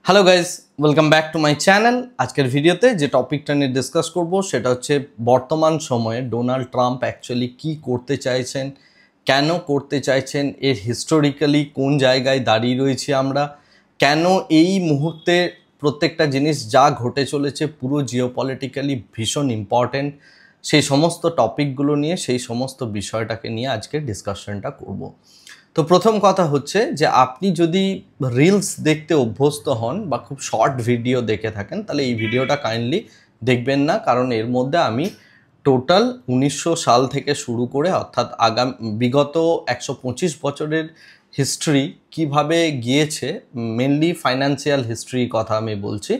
Hello guys, welcome back to my channel. আজকের ভিডিওতে যে টপিকটা নিয়ে ডিসকাস করব সেটা হচ্ছে বর্তমান সময়ে ডোনাল্ড ট্রাম্প অ্যাকচুয়ালি কি করতে চাইছেন, কেন করতে চাইছেন, এর হিস্টোরিক্যালি কোন জায়গায় দাঁড়িয়ে রয়েছি আমরা, কেন এই মুহূর্তে প্রত্যেকটা জিনিস যা ঘটে চলেছে পুরো জিওপলিটিক্যালি ভীষণ ইম্পর্ট্যান্ট, সেই সমস্ত টপিকগুলো নিয়ে সেই সমস্ত বিষয়টাকে নিয়ে আজকে ডিসকাশনটা করব। তো প্রথম কথা হচ্ছে যে আপনি যদি রিলস দেখতে অভ্যস্ত হন বা খুব শর্ট ভিডিও দেখে থাকেন তাহলে এই ভিডিওটা কাইন্ডলি দেখবেন না, কারণ এর মধ্যে আমি টোটাল 1900 সাল থেকে শুরু করে অর্থাৎ বিগত 125 বছরের হিস্ট্রি কিভাবে গিয়েছে, মেনলি ফাইন্যান্সিয়াল হিস্ট্রির কথা আমি বলছি,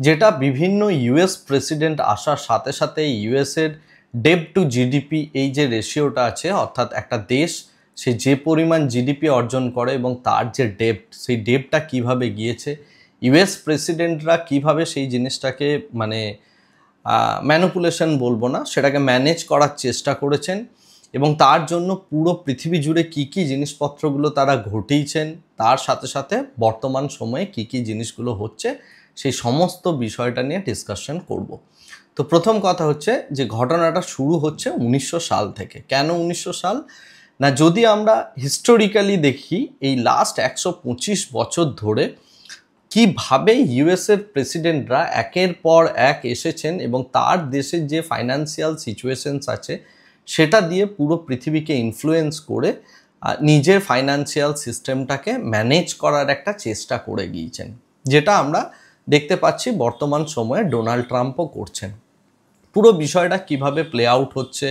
যেটা বিভিন্ন ইউএস প্রেসিডেন্ট আসার সাথে সাথে ইউএসের ডেট টু জিডিপি এই যে রেশিওটা আছে, অর্থাৎ একটা দেশ সে যে পরিমাণ জিডিপি অর্জন করে এবং তার যে ডেপ্ট, সেই ডেপ্টটা কিভাবে গিয়েছে, ইউএস প্রেসিডেন্টরা কিভাবে সেই জিনিসটাকে ম্যানিপুলেশন বলবো না, সেটাকে ম্যানেজ করার চেষ্টা করেছেন এবং তার জন্য পুরো পৃথিবী জুড়ে কী কী জিনিসপত্রগুলো তারা ঘটিয়েছেন, তার সাথে সাথে বর্তমান সময়ে কী কী জিনিসগুলো হচ্ছে সেই সমস্ত বিষয়টা নিয়ে ডিসকাশন করব। তো প্রথম কথা হচ্ছে যে ঘটনাটা শুরু হচ্ছে 1900 সাল থেকে। কেন 1900 সাল না, যদি আমরা হিস্টোরিক্যালি দেখি এই লাস্ট 125 বছর ধরে কিভাবে ইউএসের প্রেসিডেন্টরা একের পর এক এসেছেন এবং তার দেশের যে ফাইন্যান্সিয়াল সিচুয়েশনস আছে সেটা দিয়ে পুরো পৃথিবীকে ইনফ্লুয়েন্স করে নিজের ফাইন্যান্সিয়াল সিস্টেমটাকে ম্যানেজ করার একটা চেষ্টা করে গিয়েছেন, যেটা আমরা দেখতে পাচ্ছি বর্তমান সময়ে ডোনাল্ড ট্রাম্পও করছেন। পুরো বিষয়টা কিভাবে প্লে আউট হচ্ছে,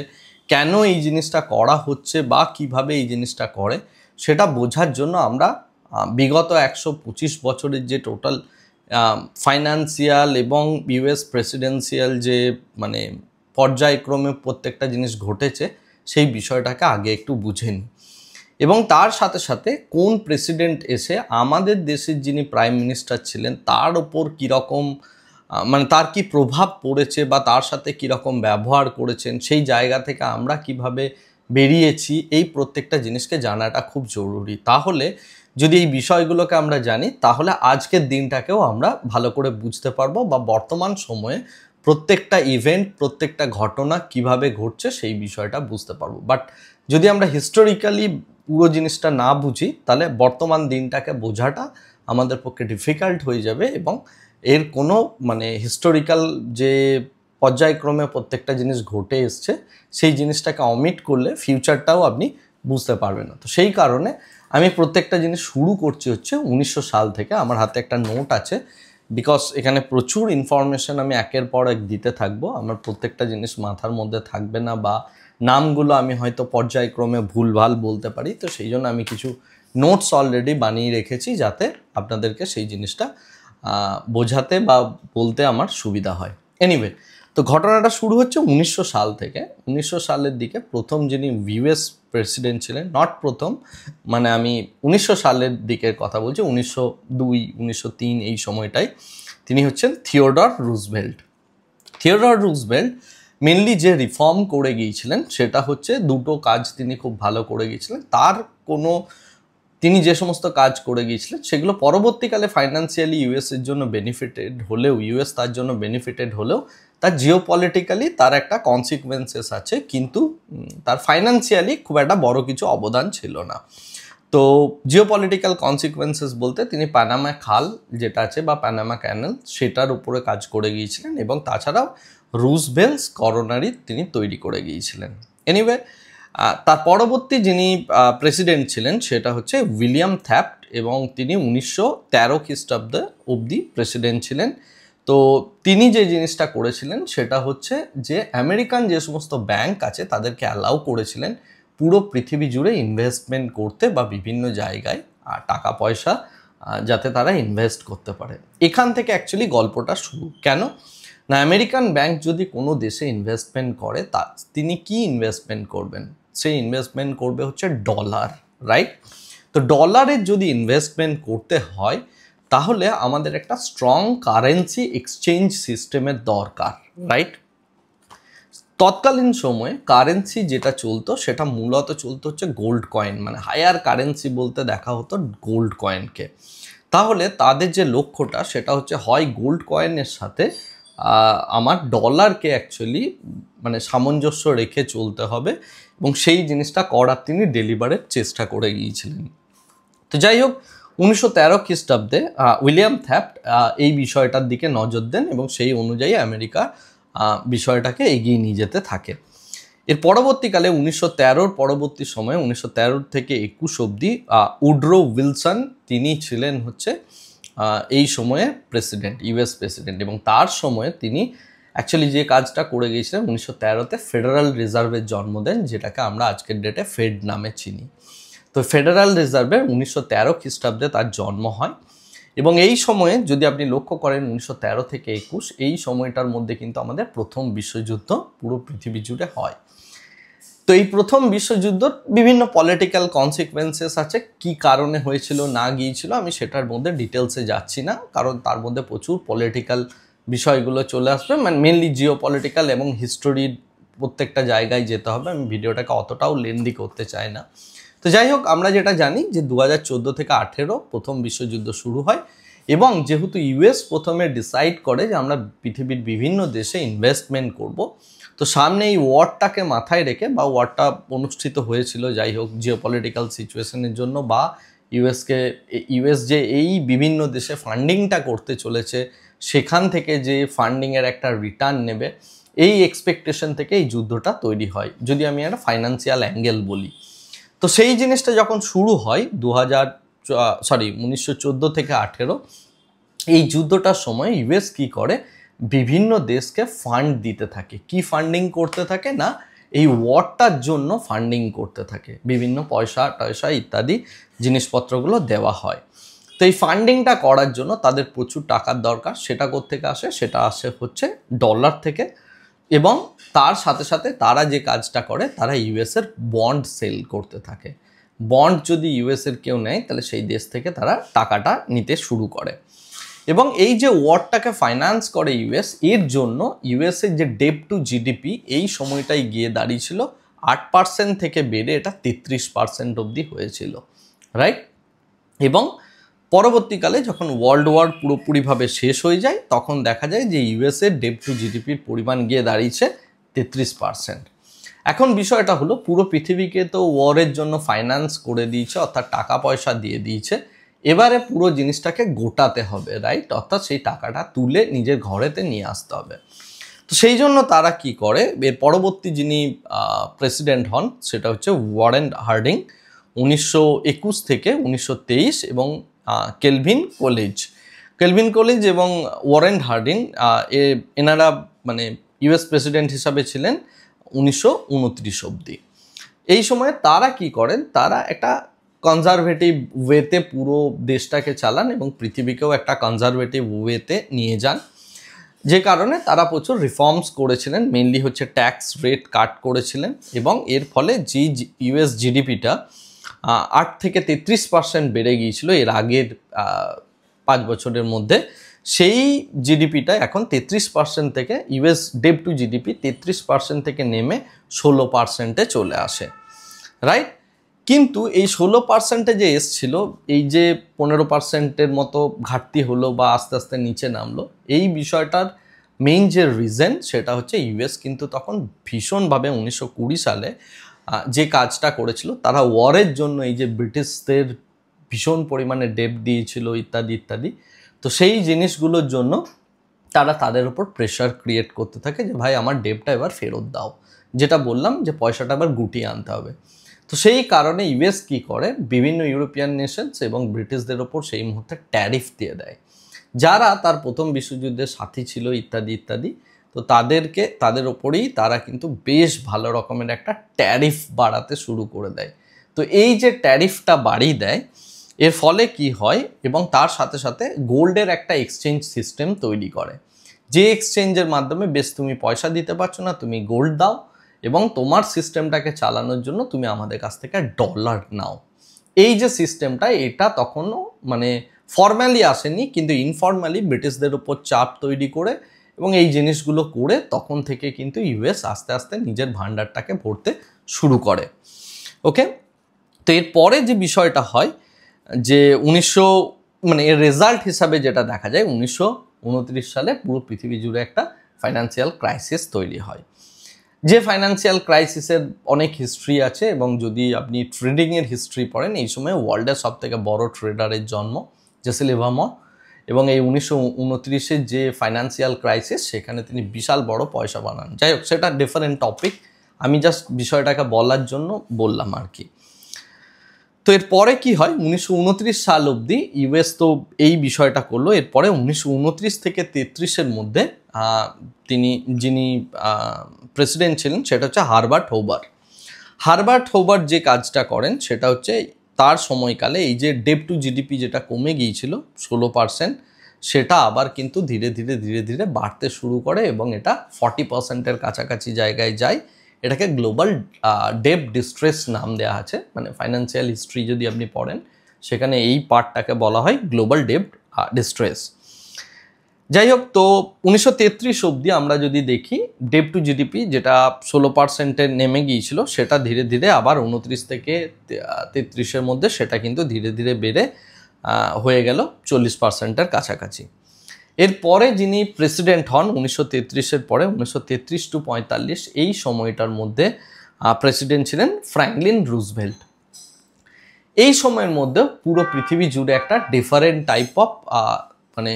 কেন এই জিনিসটা করা হচ্ছে বা কিভাবে এই জিনিসটা করে সেটা বোঝার জন্য আমরা বিগত 125 বছরের যে টোটাল ফাইন্যান্সিয়াল এবং ইউএস প্রেসিডেন্সিয়াল যে পর্যায়ক্রমে প্রত্যেকটা জিনিস ঘটেছে সেই বিষয়টাকে আগে একটু বুঝে নিই এবং তার সাথে সাথে কোন প্রেসিডেন্ট এসে আমাদের দেশের যিনি প্রাইম মিনিস্টার ছিলেন তার ওপর কীরকম তার কি প্রভাব পড়েছে বা তার সাথে কীরকম ব্যবহার করেছেন, সেই জায়গা থেকে আমরা কিভাবে বেরিয়েছি, এই প্রত্যেকটা জিনিসকে জানাটা খুব জরুরি। তাহলে যদি এই বিষয়গুলোকে আমরা জানি তাহলে আজকের দিনটাকেও আমরা ভালো করে বুঝতে পারবো বা বর্তমান সময়ে প্রত্যেকটা ইভেন্ট, প্রত্যেকটা ঘটনা কিভাবে ঘটছে সেই বিষয়টা বুঝতে পারবো। বাট যদি আমরা হিস্টোরিক্যালি পুরো জিনিসটা না বুঝি তাহলে বর্তমান দিনটাকে বোঝাটা আমাদের পক্ষে ডিফিকাল্ট হয়ে যাবে এবং এর কোনো হিস্টোরিক্যাল যে পর্যায়ক্রমে প্রত্যেকটা জিনিস ঘটে এসছে সেই জিনিসটাকে অমিট করলে ফিউচারটাও আপনি বুঝতে পারবেন না। তো সেই কারণে আমি প্রত্যেকটা জিনিস শুরু করছি হচ্ছে 1900 সাল থেকে। আমার হাতে একটা নোট আছে, বিকজ এখানে প্রচুর ইনফরমেশন আমি একের পর এক দিতে থাকবো, আমার প্রত্যেকটা জিনিস মাথার মধ্যে থাকবে না বা নামগুলো আমি হয়তো পর্যায়ক্রমে ভুলভাল বলতে পারি, তো সেই জন্য আমি কিছু নোটস অলরেডি বানিয়ে রেখেছি যাতে আপনাদেরকে সেই জিনিসটা বোঝাতে বা বলতে আমার সুবিধা হয়। এনিওয়ে, তো ঘটনাটা শুরু হচ্ছে 1900 সাল থেকে। 1900 সালের দিকে প্রথম যিনি ইউএস প্রেসিডেন্ট ছিলেন, নট প্রথম, আমি 1900 সালের দিকের কথা বলছি, 1902 1903 এই সময়টাই, তিনি হচ্ছেন Theodore Roosevelt. Theodore Roosevelt mainly যে রিফর্ম করে গিয়েছিলেন সেটা হচ্ছে দুটো কাজ তিনি খুব ভালো করে গিয়েছিলেন। তিনি যে সমস্ত কাজ করে গিয়েছিলেন সেগুলো পরবর্তীকালে ফাইন্যান্সিয়ালি ইউএসের জন্য বেনিফিটেড হলেও, ইউএস তার জন্য বেনিফিটেড হলেও তার জিওপলিটিক্যালি তার একটা কনসিকুয়েন্সেস আছে, কিন্তু তার ফাইন্যান্সিয়ালি খুব একটা বড় কিছু অবদান ছিল না। তো জিওপলিটিক্যাল কনসিকুয়েন্সেস বলতে তিনি পানামা খাল যেটা আছে বা পানামা ক্যানেল সেটার উপরে কাজ করে গিয়েছিলেন এবং তাছাড়াও রুজভেল্টস করোনারি তিনি তৈরি করে গিয়েছিলেন। এনিওয়ে, তার পরবর্তী যিনি প্রেসিডেন্ট ছিলেন সেটা হচ্ছে উইলিয়াম থ্যাফট এবং তিনি 1913 খ্রিস্টাব্দে অবধি প্রেসিডেন্ট ছিলেন। তো তিনি যে জিনিসটা করেছিলেন সেটা হচ্ছে যে আমেরিকান যে সমস্ত ব্যাংক আছে তাদেরকে অ্যালাউ করেছিলেন পুরো পৃথিবী জুড়ে ইনভেস্টমেন্ট করতে বা বিভিন্ন জায়গায় টাকা পয়সা যাতে তারা ইনভেস্ট করতে পারে। এখান থেকে অ্যাকচুয়ালি গল্পটা শুরু। কেন না, আমেরিকান ব্যাংক যদি কোনো দেশে ইনভেস্টমেন্ট করে তিনি কি ইনভেস্টমেন্ট করবেন, সেই ইনভেস্টমেন্ট করবে হচ্ছে ডলার, রাইট? তো ডলারের যদি ইনভেস্টমেন্ট করতে হয় তাহলে আমাদের একটা স্ট্রং কারেন্সি এক্সচেঞ্জ সিস্টেমের দরকার, রাইট? তৎকালীন সময়ে কারেন্সি যেটা চলতো সেটা মূলত চলতো হচ্ছে গোল্ড কয়েন, হায়ার কারেন্সি বলতে দেখা হতো গোল্ড কয়েনকে। তাহলে তাদের যে লক্ষ্যটা সেটা হচ্ছে হয় গোল্ড কয়েনের সাথে আমার ডলারকে অ্যাকচুয়ালি মানে সামঞ্জস্য রেখে চলতে হবে, এবং সেই জিনিসটা করার তিনি ডেলিভারের চেষ্টা করে গিয়েছিলেন। তো যাই হোক, 1913 খ্রিস্টাব্দে উইলিয়াম থ্যাফট এই বিষয়টার দিকে নজর দেন এবং সেই অনুযায়ী আমেরিকা বিষয়টাকে এগিয়ে নিয়ে যেতে থাকে। এর পরবর্তীকালে 1913 পরবর্তী সময়ে 1913 থেকে 21 অবধি উড্রো উইলসন তিনি ছিলেন হচ্ছে এই সময়ে প্রেসিডেন্ট, ইউএস প্রেসিডেন্ট, এবং তার সময়ে তিনি অ্যাকচুয়ালি যে কাজটা করে গিয়েছিলেন 1913-তে ফেডারেল রিজার্ভের জন্ম দেন, যেটাকে আমরা আজকের ডেটে ফেড নামে চিনি। তো ফেডারেল রিজার্ভের 1913 খ্রিস্টাব্দে তার জন্ম হয়, এবং এই সময়ে যদি আপনি লক্ষ্য করেন 1913 থেকে 21 এই সময়টার মধ্যে কিন্তু আমাদের প্রথম বিশ্বযুদ্ধ পুরো পৃথিবী জুড়ে হয়। তো এই প্রথম বিশ্বযুদ্ধর বিভিন্ন পলিটিক্যাল কনসিকুয়েন্সেস আছে, কি কারণে হয়েছিল না গিয়েছিল আমি সেটার মধ্যে ডিটেলসে যাচ্ছি না, কারণ তার মধ্যে প্রচুর পলিটিক্যাল বিষয়গুলো চলে আসবে, মানে মেনলি জিও পলিটিক্যাল এবং হিস্টোরির প্রত্যেকটা জায়গায় যেতে হবে, আমি ভিডিওটাকে অতটাও লেন্দি করতে চাই না। তো যাই হোক, আমরা যেটা জানি যে 2014 থেকে 18 প্রথম বিশ্বযুদ্ধ শুরু হয়, এবং যেহেতু ইউএস প্রথমে ডিসাইড করে যে আমরা পৃথিবীর বিভিন্ন দেশে ইনভেস্টমেন্ট করব, তো সামনে এই ওয়ারটাকে মাথায় রেখে, বা ওয়ারটা অনুষ্ঠিত হয়েছিল যাই হোক জিওপলিটিক্যাল সিচুয়েশনের জন্য, বা ইউএস যে এই বিভিন্ন দেশে ফান্ডিংটা করতে চলেছে সেখান থেকে যে ফান্ডিংয়ের একটা রিটার্ন নেবে, এই এক্সপেকটেশন থেকে এই যুদ্ধটা তৈরি হয়, যদি আমি একটা ফাইন্যান্সিয়াল অ্যাঙ্গেল বলি। তো সেই জিনিসটা যখন শুরু হয় 1914 থেকে 18 এই যুদ্ধটার সময় ইউএস কী করে, বিভিন্ন দেশকে ফান্ড দিতে থাকে। কি ফান্ডিং করতে থাকে না, এই ওয়ারটার জন্য ফান্ডিং করতে থাকে, বিভিন্ন পয়সা টয়সা ইত্যাদি জিনিসপত্রগুলো দেওয়া হয়। তো এই ফান্ডিংটা করার জন্য তাদের প্রচুর টাকার দরকার, সেটা কোত্থেকে আসে, সেটা আসে হচ্ছে ডলার থেকে, এবং তার সাথে সাথে তারা যে কাজটা করে তারা ইউএসের বন্ড সেল করতে থাকে। বন্ড যদি ইউএসের কেউ নেয় তাহলে সেই দেশ থেকে তারা টাকাটা নিতে শুরু করে, এবং এই যে ওয়ারটাকে ফাইন্যান্স করে ইউএস, এর জন্য ইউএসের যে ডেট টু জিডিপি এই সময়টাই গিয়ে দাঁড়িয়েছিল 8% থেকে বেড়ে এটা 33% অবধি হয়েছিল, রাইট। এবং পরবর্তীকালে যখন ওয়ার্ল্ড ওয়ার পুরোপুরিভাবে শেষ হয়ে যায় তখন দেখা যায় যে ইউএসের ডেট টু জিডিপির পরিমাণ গিয়ে দাঁড়িয়েছে 33%। এখন বিষয়টা হলো পুরো পৃথিবীকে তো ওয়ারের জন্য ফাইন্যান্স করে দিয়েছে, অর্থাৎ টাকা পয়সা দিয়ে দিয়েছে, এবারে পুরো জিনিসটাকে গোটাতে হবে, রাইট, অর্থাৎ সেই টাকাটা তুলে নিজের ঘরেতে নিয়ে আসতে হবে। তো সেই জন্য তারা কি করে, এর পরবর্তী যিনি প্রেসিডেন্ট হন সেটা হচ্ছে ওয়ারেন হার্ডিং, 1921 থেকে 1923, এবং কেলভিন কলেজ এবং ওয়ারেন হার্ডিং এনারা মানে ইউএস প্রেসিডেন্ট হিসাবে ছিলেন 1929 অবধি। এই সময় তারা কি করেন, তারা একটা কনজারভেটিভ ওয়েতে পুরো দেশটাকে চালান এবং পৃথিবীকেও একটা কনজারভেটিভ ওয়েতে নিয়ে যান, যে কারণে তারা প্রচুর রিফর্মস করেছিলেন, মেনলি হচ্ছে ট্যাক্স রেট কাট করেছিলেন, এবং এর ফলে যে ইউএস জিডিপিটা 8 থেকে 33% বেড়ে গিয়েছিল এর আগের 5 বছরের মধ্যে, সেই জিডিপিটা এখন 33% থেকে ইউএস ডেট টু জিডিপি 33% থেকে নেমে 16%-এ চলে আসে, রাইট। কিন্তু এই 16%-এ যে এসছিল, এই যে 15%-এর মতো ঘাটতি হলো বা আস্তে আস্তে নিচে নামলো, এই বিষয়টার মেইন যে রিজন সেটা হচ্ছে ইউএস কিন্তু তখন ভীষণভাবে 1920 সালে যে কাজটা করেছিল, তারা ওয়ারের জন্য এই যে ব্রিটিশদের ভীষণ পরিমাণে ডেট দিয়েছিল ইত্যাদি ইত্যাদি, তো সেই জিনিসগুলোর জন্য তারা তাদের উপর প্রেশার ক্রিয়েট করতে থাকে যে ভাই আমার ডেটটা এবার ফেরত দাও, যেটা বললাম যে পয়সাটা আবার গুটিয়ে আনতে হবে। তো সেই কারণে ইউএস কী করে, বিভিন্ন ইউরোপিয়ান নেশনস এবং ব্রিটিশদের ওপর সেই মুহূর্তে ট্যারিফ দিয়ে দেয়, যারা তার প্রথম বিশ্বযুদ্ধের সাথী ছিল ইত্যাদি ইত্যাদি। তো তাদের ওপরেই তারা কিন্তু বেশ ভালো রকমের একটা ট্যারিফ বাড়াতে শুরু করে দেয়। তো এই যে ট্যারিফটা বাড়িয়ে দেয়, এর ফলে কি হয়, এবং তার সাথে সাথে গোল্ডের একটা এক্সচেঞ্জ সিস্টেম তৈরি করে, যে এক্সচেঞ্জের মাধ্যমে বেশ তুমি পয়সা দিতে পারছো না, তুমি গোল্ড দাও, এবং তোমার সিস্টেমটাকে চালানোর জন্য তুমি আমাদের কাছ থেকে ডলার নাও। এই যে সিস্টেমটা, এটা তখনও মানে ফর্মালি আসেনি, কিন্তু ইনফর্মালি ব্রিটিশদের উপর চাপ তৈরি করে এবং এই জিনিসগুলো করে তখন থেকে কিন্তু ইউএস আস্তে আস্তে নিজের ভান্ডারটাকে ভরতে শুরু করে। ওকে, তো এরপরে যে বিষয়টা হয় যে মানে এর রেজাল্ট হিসাবে যেটা দেখা যায় 1929 সালে পুরো পৃথিবী জুড়ে একটা ফাইন্যান্সিয়াল ক্রাইসিস তৈরি হয়। যে ফাইন্যান্সিয়াল ক্রাইসিসের অনেক হিস্ট্রি আছে, এবং যদি আপনি ট্রেডিংয়ের হিস্ট্রি পড়েন, এই সময় ওয়ার্ল্ডের সবথেকে বড় ট্রেডারের জন্ম জেসি লিভারমোর, এবং এই 1929-এর যে ফাইন্যান্সিয়াল ক্রাইসিস সেখানে তিনি বিশাল বড় পয়সা বানান। যাই হোক, সেটা ডিফারেন্ট টপিক, আমি জাস্ট বিষয়টাকে বলার জন্য বললাম আর কি। তো এরপরে কি হয়, 1929 সাল অবধি ইউএস তো এই বিষয়টা করলো। এরপরে 1929 থেকে 33-এর মধ্যে যিনি প্রেসিডেন্ট ছিলেন সেটা হচ্ছে হারবার্ট হোবার। হারবার্ট হোবার যে কাজটা করেন সেটা হচ্ছে তার সময়কালে এই যে ডেপ টু জিডিপি যেটা কমে গিয়েছিল 16%, সেটা আবার কিন্তু ধীরে ধীরে বাড়তে শুরু করে এবং এটা 40%-এর কাছাকাছি জায়গায় যায়। এটাকে গ্লোবাল ডেপ ডিস্ট্রেস নাম দেওয়া আছে, মানে ফাইন্যান্সিয়াল হিস্ট্রি যদি আপনি পড়েন সেখানে এই পার্টটাকে বলা হয় গ্লোবাল ডেপ ডিস্ট্রেস। যাই হোক, তো 1933 অবধি আমরা যদি দেখি ডেপ টু জিডিপি যেটা 16%-এ নেমে গিয়েছিল সেটা ধীরে ধীরে আবার 29 থেকে 33-এর মধ্যে সেটা কিন্তু ধীরে ধীরে বেড়ে হয়ে গেল 40%-এর কাছাকাছি। এরপরে যিনি প্রেসিডেন্ট হন 1933-এর পরে 1933 টু 45 এই সময়টার মধ্যে প্রেসিডেন্ট ছিলেন ফ্র্যাঙ্কলিন রুজভেল্ট। এই সময়ের মধ্যে পুরো পৃথিবী জুড়ে একটা ডিফারেন্ট টাইপ অফ মানে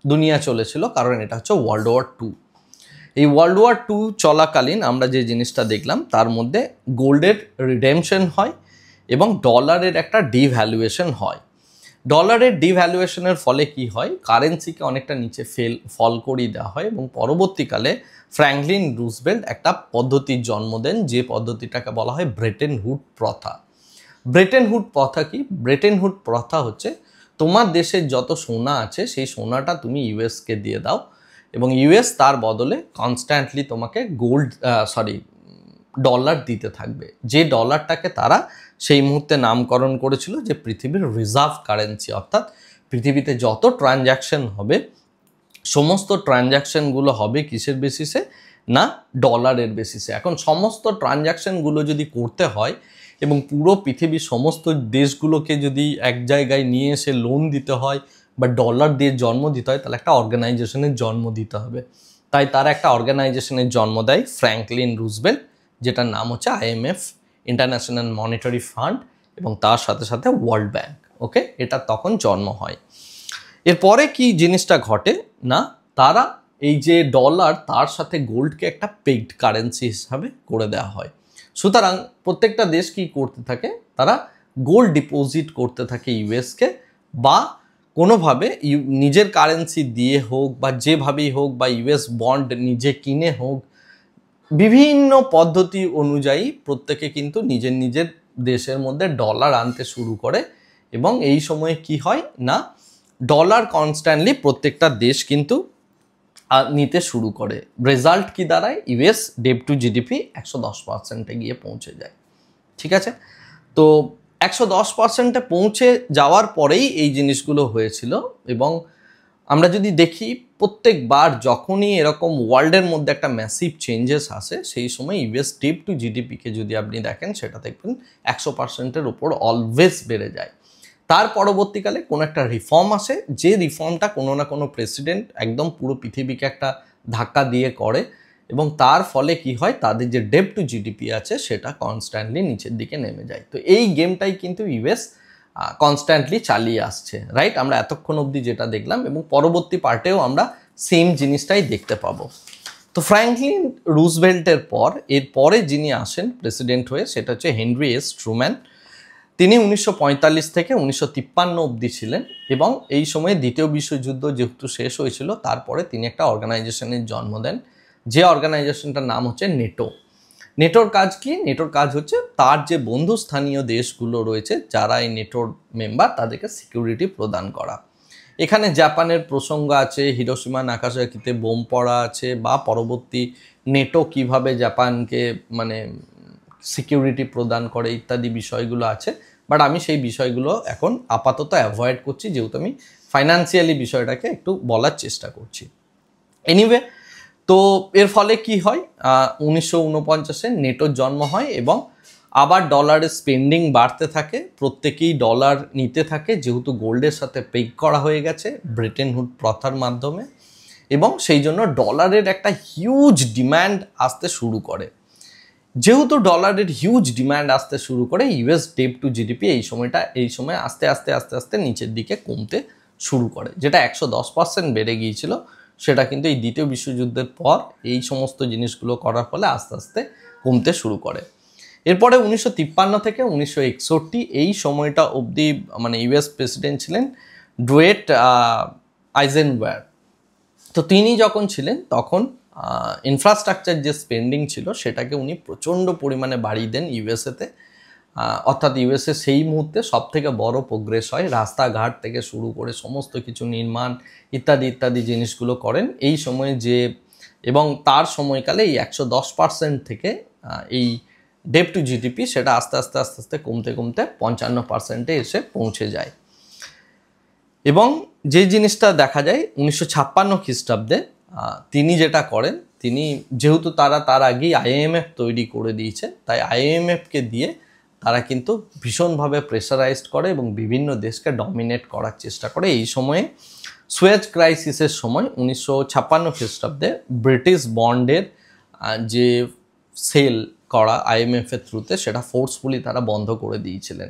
দুনিয়া চলেছিল, কারণ এটা হচ্ছে ওয়ার্ল্ড ওয়ার 2। এই ওয়ার্ল্ড ওয়ার 2 চলাকালীন আমরা যে জিনিসটা দেখলাম তার মধ্যে গোল্ডের রিডেমশন হয় এবং ডলারের একটা ডিভ্যালুয়েশন হয়। ডলারের ডিভ্যালুয়েশনের ফলে কি হয়, কারেন্সিকে অনেকটা নিচে ফল করিয়ে দেওয়া হয় এবং পরবর্তীকালে ফ্র্যাঙ্কলিন রুজভেল্ট একটা পদ্ধতির জন্ম দেন, যে পদ্ধতিটাকে বলা হয় ব্রেটেন হুড প্রথা। ব্রেটেন হুড প্রথা কি? ব্রেটেন হুড প্রথা হচ্ছে তোমার দেশের যত সোনা আছে সেই সোনাটা তুমি ইউএসকে দিয়ে দাও এবং ইউএস তার বদলে কনস্ট্যান্টলি তোমাকে ডলার দিতে থাকবে, যে ডলারটাকে তারা সেই মুহূর্তে নামকরণ করেছিল যে পৃথিবীর রিজার্ভ কারেন্সি। অর্থাৎ পৃথিবীতে যত ট্রানজ্যাকশন হবে সমস্ত ট্রানজ্যাকশনগুলো হবে কিসের বেসিসে? না, ডলারের বেসিসে। এখন সমস্ত ট্রানজ্যাকশনগুলো যদি করতে হয় এবং পুরো পৃথিবীর সমস্ত দেশগুলোকে যদি এক জায়গায় নিয়ে এসে লোন দিতে হয় বা ডলার দিয়ে জন্ম দিতে হয়, তাহলে একটা অর্গানাইজেশনের জন্ম দিতে হবে। তাই তারা একটা অর্গানাইজেশনের জন্ম দেয় ফ্র্যাঙ্কলিন রুজভেল্ট, যেটার নাম হচ্ছে IMF, ইন্টারন্যাশনাল মনিটারি ফান্ড, এবং তার সাথে সাথে ওয়ার্ল্ড ব্যাংক। ওকে, এটা তখন জন্ম হয়। এরপরে কি জিনিসটা ঘটে না, তারা এই যে ডলার তার সাথে গোল্ডকে একটা পেগড কারেন্সি হিসাবে করে দেওয়া হয়। সুতরাং প্রত্যেকটা দেশ কি করতে থাকে, তারা গোল্ড ডিপোজিট করতে থাকে ইউএসকে, বা কোনোভাবে নিজের কারেন্সি দিয়ে হোক বা যেভাবেই হোক, বা ইউএস বন্ড নিজে কিনে হোক, বিভিন্ন পদ্ধতি অনুযায়ী প্রত্যেকে কিন্তু নিজের নিজের দেশের মধ্যে ডলার আনতে শুরু করে। এবং এই সময়ে কি হয় না, ডলার কনস্ট্যান্টলি প্রত্যেকটা দেশ কিন্তু নিতে শুরু করে। রেজাল্ট কি দাঁড়ায়? ইউএস ডেপ টু জিডিপি 110%-এ গিয়ে পৌঁছে যায়। ঠিক আছে, তো 110%-এ পৌঁছে যাওয়ার পরেই এই জিনিসগুলো হয়েছিল। এবং আমরা যদি দেখি প্রত্যেকবার যখনই এরকম ওয়ার্ল্ডের মধ্যে একটা ম্যাসিভ চেঞ্জেস আসে, সেই সময় ইউএস ডেপ টু জিডিপিকে যদি আপনি দেখেন সেটা দেখবেন 100%-এর উপর অলওয়েজ বেড়ে যায়। তার পরবর্তীকালে কোনো একটা রিফর্ম আসে, যে রিফর্মটা কোনো না কোনো প্রেসিডেন্ট একদম পুরো পৃথিবীকে একটা ধাক্কা দিয়ে করে, এবং তার ফলে কি হয়, তাদের যে ডেপ টু জিডিপি আছে সেটা কনস্ট্যান্টলি নিচের দিকে নেমে যায়। তো এই গেমটাই কিন্তু ইউএস কনস্ট্যান্টলি চালিয়ে আসছে, রাইট? আমরা এতক্ষণ অবধি যেটা দেখলাম এবং পরবর্তী পার্টেও আমরা সেম জিনিসটাই দেখতে পাবো। তো ফ্র্যাঙ্কলিন রুজভেল্টের এরপরে যিনি আসেন প্রেসিডেন্ট হয়ে সেটা হচ্ছে হেনরি এস ট্রুম্যান। তিনি 1945 থেকে 1953 অবধি ছিলেন এবং এই সময়ে দ্বিতীয় বিশ্বযুদ্ধ যেহেতু শেষ হয়েছিল, তারপরে তিনি একটা অর্গানাইজেশনের জন্ম দেন, যে অর্গানাইজেশনটার নাম হচ্ছে নেটো। নেটোর কাজ কি? নেটোর কাজ হচ্ছে তার যে বন্ধুস্থানীয় দেশগুলো রয়েছে যারা এই নেটোর মেম্বার, তাদেরকে সিকিউরিটি প্রদান করা। এখানে জাপানের প্রসঙ্গ আছে, হিরোশিমা নাগাসাকিতে বোম পড়া আছে, বা পরবর্তী নেটো কিভাবে জাপানকে মানে সিকিউরিটি প্রদান করে ইত্যাদি বিষয়গুলো আছে। বাট আমি সেই বিষয়গুলো এখন আপাতত অ্যাভয়েড করছি, যেহেতু আমি ফাইন্যান্সিয়ালি বিষয়টাকে একটু বলার চেষ্টা করছি। এনিওয়ে, তো এর ফলে কি হয়, 1949-এ নেটোর জন্ম হয় এবং আবার ডলারের স্পেন্ডিং বাড়তে থাকে, প্রত্যেকেই ডলার নিতে থাকে, যেহেতু গোল্ডের সাথে পেগ করা হয়ে গেছে ব্রেটেন হুড প্রথার মাধ্যমে, এবং সেই জন্য ডলারের একটা হিউজ ডিম্যান্ড আসতে শুরু করে। যেহেতু ডলারের হিউজ ডিম্যান্ড আসতে শুরু করে, ইউএস ডেট টু জিডিপি এই সময় আস্তে আস্তে আস্তে আস্তে নিচের দিকে কমতে শুরু করে, যেটা 110% বেড়ে গিয়েছিল, সেটা কিন্তু এই দ্বিতীয় বিশ্বযুদ্ধের পর এই সমস্ত জিনিসগুলো করার ফলে আস্তে আস্তে কমতে শুরু করে। এরপরে 1953 থেকে 1961 এই সময়টা অবধি মানে ইউএস প্রেসিডেন্ট ছিলেন ডুয়েট আইজেনওয়্যার। তো তিনি যখন ছিলেন তখন ইনফ্রাস্ট্রাকচার যে স্পেন্ডিং ছিল সেটাকে উনি প্রচণ্ড পরিমাণে বাড়িয়ে দেন ইউএসএতে। অর্থাৎ ইউএসএ সেই মুহূর্তে সব থেকে বড় প্রোগ্রেস হয়, রাস্তাঘাট থেকে শুরু করে সমস্ত কিছু নির্মাণ ইত্যাদি ইত্যাদি জিনিসগুলো করেন এই সময়ে যে, এবং তার সময়কালে এই 110% থেকে এই ডেট টু জিডিপি সেটা আস্তে আস্তে আস্তে আস্তে কমতে কমতে 55%-এ এসে পৌঁছে যায়। এবং যে জিনিসটা দেখা যায় 1956 খ্রিস্টাব্দে তিনি যেটা করেন, তিনি যেহেতু তার আগেই আইএমএফ তৈরি করে দিয়েছে, তাই আইএমএফকে দিয়ে তারা কিন্তু ভীষণভাবে প্রেসারাইজড করে এবং বিভিন্ন দেশকে ডমিনেট করার চেষ্টা করে। এই সময়ে সুয়েজ ক্রাইসিসের সময় 1956 খ্রিস্টাব্দে ব্রিটিশ বন্ডের যে সেল করা আইএমএফের থ্রুতে সেটা ফোর্সফুলি তারা বন্ধ করে দিয়েছিলেন।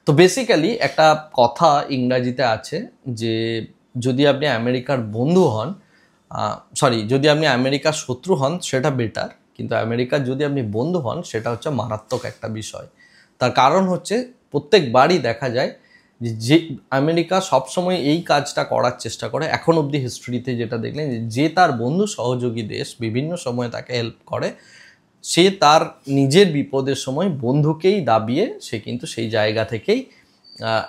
তো বেসিক্যালি একটা কথা ইংরাজিতে আছে যে যদি আপনি আমেরিকার বন্ধু হন, যদি আপনি আমেরিকার শত্রু হন সেটা বেটার, কিন্তু আমেরিকার যদি আপনি বন্ধু হন সেটা হচ্ছে মারাত্মক একটা বিষয়। তার কারণ হচ্ছে প্রত্যেকবারই দেখা যায় যে আমেরিকা সবসময় এই কাজটা করার চেষ্টা করে, এখন অবধি হিস্ট্রিতে যেটা দেখলেন যে তার বন্ধু সহযোগী দেশ বিভিন্ন সময় তাকে হেল্প করে, সে তার নিজের বিপদের সময় বন্ধুকেই দাবিয়ে সে কিন্তু সেই জায়গা থেকেই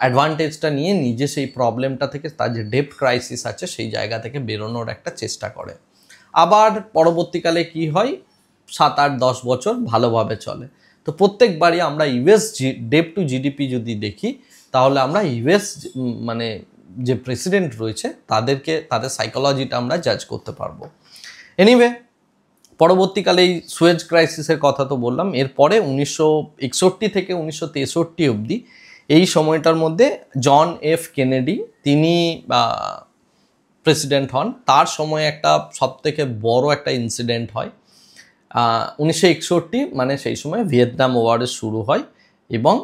অ্যাডভান্টেজটা নিয়ে নিজে সেই প্রবলেমটা থেকে, তার যে ডেপ্ট ক্রাইসিস আছে সেই জায়গা থেকে বেরোনোর একটা চেষ্টা করে। আবার পরবর্তীকালে কি হয়, 7-8-10 বছর ভালোভাবে চলে। তো প্রত্যেকবারই আমরা ইউএস ডেট টু জিডিপি যদি দেখি তাহলে আমরা ইউএস মানে যে প্রেসিডেন্ট রয়েছে তাদের সাইকোলজিটা আমরা জাজ করতে পারবো। এনিওয়ে, পরবর্তীকালে এই সুয়েজ ক্রাইসিসের কথা তো বললাম, এরপরে 1961 থেকে 1963 অবধি এই সময়টার মধ্যে জন এফ কেনেডি তিনি প্রেসিডেন্ট হন। তার সময় একটা সবথেকে বড় একটা ইনসিডেন্ট হয় 1961, মানে সেই সময় ভিয়েতনাম ওয়ারের শুরু হয়, এবং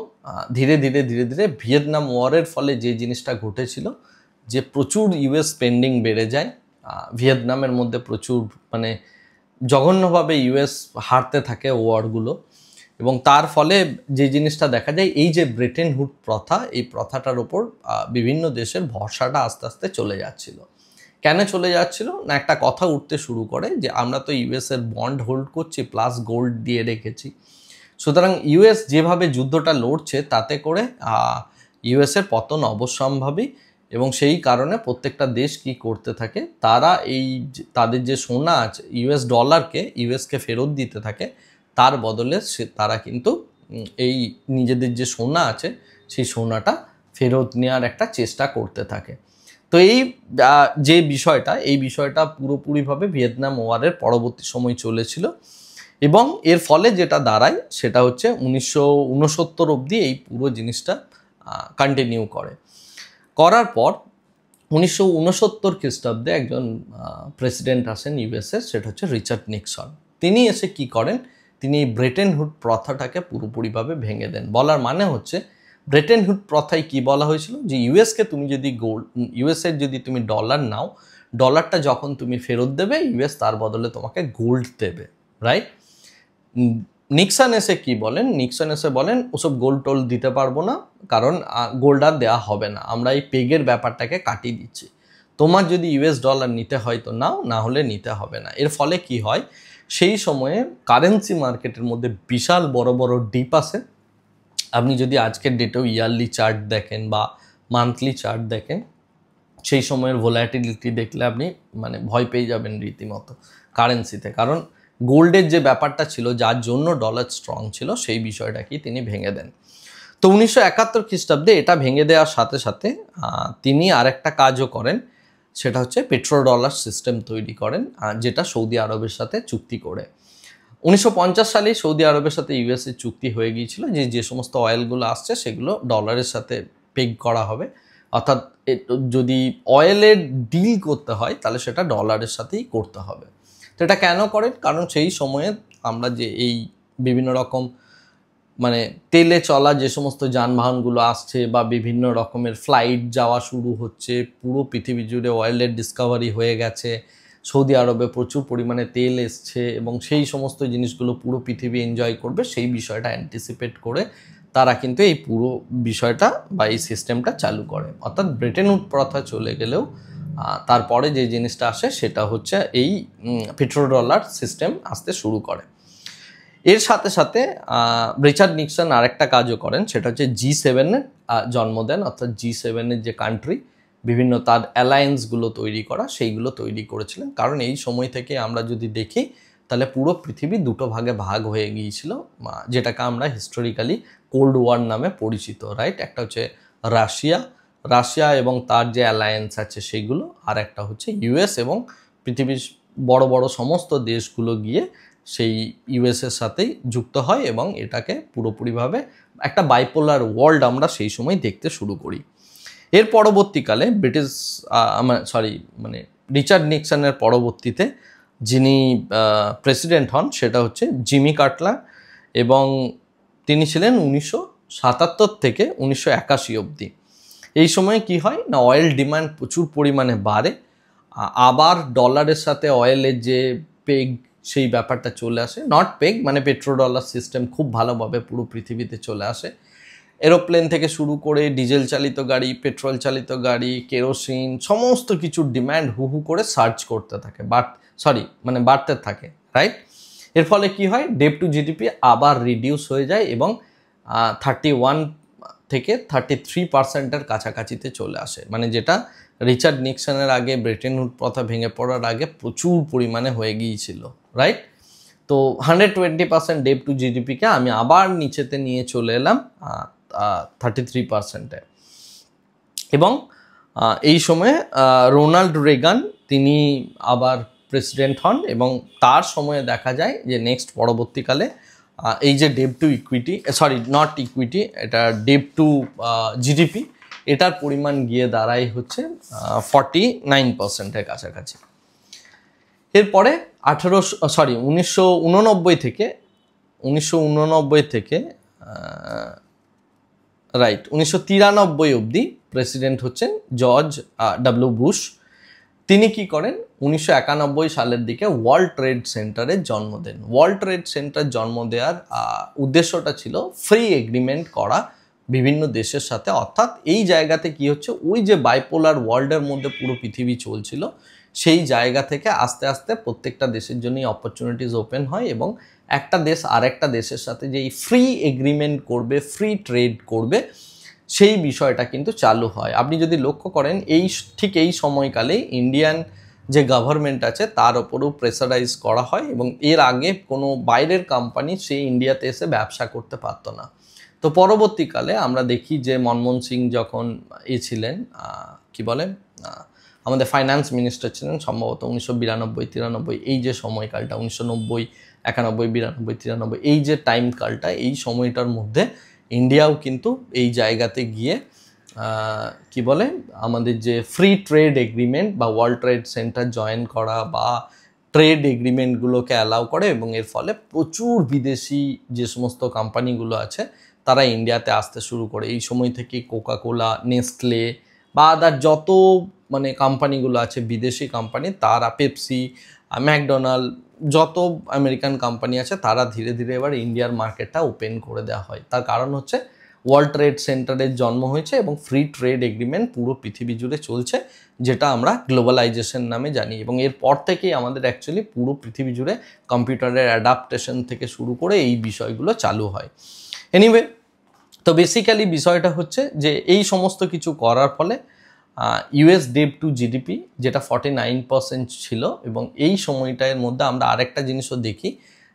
ধীরে ধীরে ধীরে ধীরে ভিয়েতনাম ওয়ারের ফলে যে জিনিসটা ঘটেছিল যে প্রচুর ইউএস স্পেন্ডিং বেড়ে যায়, ভিয়েতনামের মধ্যে প্রচুর মানে জঘন্যভাবে ইউএস হারতে থাকে ওয়ারগুলো, এবং তার ফলে যে জিনিসটা দেখা যায় এই যে ব্রেটেন হুড প্রথা, এই প্রথাটার ওপর বিভিন্ন দেশের ভরসাটা আস্তে আস্তে চলে যাচ্ছিল। কেন চলে যাচ্ছিল না, একটা কথা উঠতে শুরু করে যে আমরা তো ইউএসের বন্ড হোল্ড করছি প্লাস গোল্ড দিয়ে রেখেছি, সুতরাং ইউএস যেভাবে যুদ্ধটা লড়ছে তাতে করে ইউএসের পতন অবশ্যম্ভাবী, এবং সেই কারণে প্রত্যেকটা দেশ কি করতে থাকে, তারা এই তাদের যে সোনা আছে ইউএস ডলারকে ইউএসকে ফেরত দিতে থাকে, তার বদলে তারা কিন্তু এই নিজেদের যে সোনা আছে সেই সোনাটা ফেরত নেওয়ার একটা চেষ্টা করতে থাকে। তো এই যে বিষয়টা পুরোপুরিভাবে ভিয়েতনাম ওয়ারের পরবর্তী সময় চলেছিল, এবং এর ফলে যেটা দাঁড়ায় সেটা হচ্ছে 1969 অবধি এই পুরো জিনিসটা কন্টিনিউ করার পর 1969 খ্রিস্টাব্দে একজন প্রেসিডেন্ট আসেন ইউএসএ, সেটা হচ্ছে রিচার্ড নিক্সন। তিনি এসে কি করেন, তিনি এই ব্রেটেন হুড প্রথাটাকে পুরোপুরিভাবে ভেঙে দেন। বলার মানে হচ্ছে ব্রেটেন হুড প্রথায় কি বলা হয়েছিল যে ইউএসকে তুমি যদি ইউএসএর যদি তুমি ডলার নাও, ডলারটা যখন তুমি ফেরত দেবে ইউএস তার বদলে তোমাকে গোল্ড দেবে, রাইট? নিক্সন এসে কি বলেন, নিক্সন এসে বলেন ওসব গোল্ড টোল্ড দিতে পারবো না, কারণ গোল্ড আর দেওয়া হবে না, আমরা এই পেগের ব্যাপারটাকে কাটিয়ে দিচ্ছি, তোমার যদি ইউএস ডলার নিতে হয় তো নাও, না হলে নিতে হবে না। এর ফলে কি হয়, সেই সময়ে কারেন্সি মার্কেটের মধ্যে বিশাল বড় বড় ডিপ আসে। আপনি যদি আজকের ডেটেও ইয়ারলি চার্ট দেখেন বা মান্থলি চার্ট দেখেন, সেই সময়ের ভোলাটিলিটি দেখলে আপনি মানে ভয় পেয়ে যাবেন রীতিমতো কারেন্সিতে, কারণ গোল্ডের যে ব্যাপারটা ছিল যার জন্য ডলার স্ট্রং ছিল সেই বিষয়টাকেই তিনি ভেঙে দেন। তো 1971 খ্রিস্টাব্দে এটা ভেঙে দেওয়ার সাথে সাথে তিনি আরেকটা কাজও করেন, সেটা হচ্ছে পেট্রো ডলার সিস্টেম তৈরি করেন, যেটা সৌদি আরবের সাথে চুক্তি করে। 1950 সালে সৌদি আরবের সাথে ইউএসএ চুক্তি হয়ে গিয়েছিল যে যে সমস্ত অয়েলগুলো আসছে সেগুলো ডলারের সাথে পেগ করা হবে, অর্থাৎ যদি অয়েলের ডিল করতে হয় তাহলে সেটা ডলারের সাথেই করতে হবে। তো এটা কেন করেন? কারণ সেই সময়ে আমরা যে এই বিভিন্ন রকম মানে তেলে চলা যে সমস্ত যানবাহনগুলো আসছে বা বিভিন্ন রকমের ফ্লাইট যাওয়া শুরু হচ্ছে, পুরো পৃথিবী জুড়ে অয়েলের ডিসকভারি হয়ে গেছে, সৌদি আরবে প্রচুর পরিমাণে তেল এসছে এবং সেই সমস্ত জিনিসগুলো পুরো পৃথিবী এনজয় করবে, সেই বিষয়টা অ্যান্টিসিপেট করে তারা কিন্তু এই পুরো বিষয়টা বা এই সিস্টেমটা চালু করে। অর্থাৎ ব্রেটেন উড প্রথা চলে গেলেও তারপরে যে জিনিসটা আসে সেটা হচ্ছে এই পেট্রোডলার সিস্টেম আসতে শুরু করে। এর সাথে সাথে রিচার্ড নিক্সন আরেকটা কাজও করেন, সেটা হচ্ছে G7 জন্ম দেন। অর্থাৎ G7 যে কান্ট্রি, বিভিন্ন তার অ্যালায়েন্সগুলো তৈরি করা, সেইগুলো তৈরি করেছিলেন। কারণ এই সময় থেকে আমরা যদি দেখি তাহলে পুরো পৃথিবী দুটো ভাগে ভাগ হয়ে গিয়েছিল, যেটাকে আমরা হিস্টোরিক্যালি কোল্ড ওয়ার নামে পরিচিত, রাইট? একটা হচ্ছে রাশিয়া এবং তার যে অ্যালায়েন্স আছে সেগুলো, আর একটা হচ্ছে ইউএস এবং পৃথিবীর বড় বড় সমস্ত দেশগুলো গিয়ে সেই ইউএসের সাথেই যুক্ত হয় এবং এটাকে পুরোপুরিভাবে একটা বাইপোলার ওয়ার্ল্ড আমরা সেই সময় দেখতে শুরু করি। এর পরবর্তীকালে রিচার্ড নিক্সনের পরবর্তীতে যিনি প্রেসিডেন্ট হন সেটা হচ্ছে জিমি কার্টার, এবং তিনি ছিলেন 1977 থেকে 1981 অবধি। এই সময়ে কি হয় না, অয়েল ডিমান্ড প্রচুর পরিমাণে বাড়ে, আবার ডলারের সাথে অয়েলের যে পেগ সেই ব্যাপারটা চলে আসে, নট পেগ মানে পেট্রোডলার সিস্টেম খুব ভালোভাবে পুরো পৃথিবীতে চলে আসে। এরোপ্লেন থেকে শুরু করে ডিজেল চালিত গাড়ি, পেট্রোল চালিত গাড়ি, কেরোসিন, সমস্ত কিছুর ডিম্যান্ড হু করে সার্চ করতে থাকে, বাড়তে থাকে, রাইট? এর ফলে কি হয়, ডেট টু জিডিপি আবার রিডিউস হয়ে যায় এবং 31 থেকে 33% কাছাকাছিতে চলে আসে, মানে যেটা রিচার্ড নিক্সনের আগে ব্রেটেন উড প্রথা ভেঙে পড়ার আগে প্রচুর পরিমাণে হয়ে গিয়েছিল, রাইট? তো 120% ডেট টু জিডিপিকে আমি আবার নিচেতে নিয়ে চলে এলাম 33%-এ। এবং এই সময়ে রোনাল্ড রেগান তিনি আবার প্রেসিডেন্ট হন এবং তার সময়ে দেখা যায় যে নেক্সট পরবর্তীকালে এই যে ডেট টু ইকুইটি, এটা ডেট টু জিডিপি, এটার পরিমাণ গিয়ে দাঁড়ায় হচ্ছে 49%-এর কাছাকাছি। এরপরে 1989 থেকে 1993 অবধি প্রেসিডেন্ট হচ্ছেন জর্জ ডব্লিউ বুশ। তিনি কি করেন, 1991 সালের দিকে ওয়ার্ল্ড ট্রেড সেন্টারের জন্ম দেন। ওয়ার্ল্ড ট্রেড সেন্টার জন্ম দেওয়ার উদ্দেশ্যটা ছিল ফ্রি এগ্রিমেন্ট করা বিভিন্ন দেশের সাথে। অর্থাৎ এই জায়গাতে কি হচ্ছে, ওই যে বাইপোলার ওয়ার্ল্ডের মধ্যে পুরো পৃথিবী চলছিল, সেই জায়গা থেকে আস্তে আস্তে প্রত্যেকটা দেশের জন্যই অপরচুনিটিস ওপেন হয় এবং একটা দেশ আরেকটা দেশের সাথে যে এই ফ্রি এগ্রিমেন্ট করবে, ফ্রি ট্রেড করবে, সেই বিষয়টা কিন্তু চালু হয়। আপনি যদি লক্ষ্য করেন ঠিক এই সময়কালে ইন্ডিয়ান যে গভর্নমেন্ট আছে তার ওপরও প্রেসারাইজ করা হয় এবং এর আগে কোনো বাইরের কোম্পানি সেই ইন্ডিয়াতে এসে ব্যবসা করতে পারতো না। তো পরবর্তীকালে আমরা দেখি যে মনমোহন সিং যখন ছিলেন আমাদের ফাইন্যান্স মিনিস্টার ছিলেন, সম্ভবত 1992-93 এই যে সময়কালটা, 1990, 91, 92, 93 এই যে টাইম কালটা, এই সময়টার মধ্যে ইন্ডিয়াও কিন্তু এই জায়গাতে গিয়ে আমাদের যে ফ্রি ট্রেড এগ্রিমেন্ট বা ওয়ার্ল্ড ট্রেড সেন্টার জয়েন করা বা ট্রেড এগ্রিমেন্টগুলোকে অ্যালাউ করে এবং এর ফলে প্রচুর বিদেশি যে সমস্ত কোম্পানিগুলো আছে তারা ইন্ডিয়াতে আসতে শুরু করে। এই সময় থেকে কোকাকোলা, নেসলে বা আদার যত কোম্পানিগুলো আছে বিদেশি কোম্পানি, তারা পেপসি, ম্যাকডোনাল্ড, যত আমেরিকান কোম্পানি আছে তারা ধীরে ধীরে এবার ইন্ডিয়ার মার্কেটটা ওপেন করে দেওয়া হয়। তার কারণ হচ্ছে ওয়ার্ল্ড ট্রেড সেন্টারের জন্ম হয়েছে এবং ফ্রি ট্রেড এগ্রিমেন্ট পুরো পৃথিবী জুড়ে চলছে, যেটা আমরা গ্লোবালাইজেশন নামে জানি। এবং এরপর থেকেই আমাদের অ্যাকচুয়ালি পুরো পৃথিবী জুড়ে কম্পিউটারের অ্যাডাপ্টেশন থেকে শুরু করে এই বিষয়গুলো চালু হয়। এনিওয়ে, তো বেসিক্যালি বিষয়টা হচ্ছে যে এই সমস্ত কিছু করার ফলে ইউএস ডেট টু জিডিপি যেটা 49% ছিল, এবং এই সময়টার মধ্যে আমরা আরেকটা জিনিসও দেখি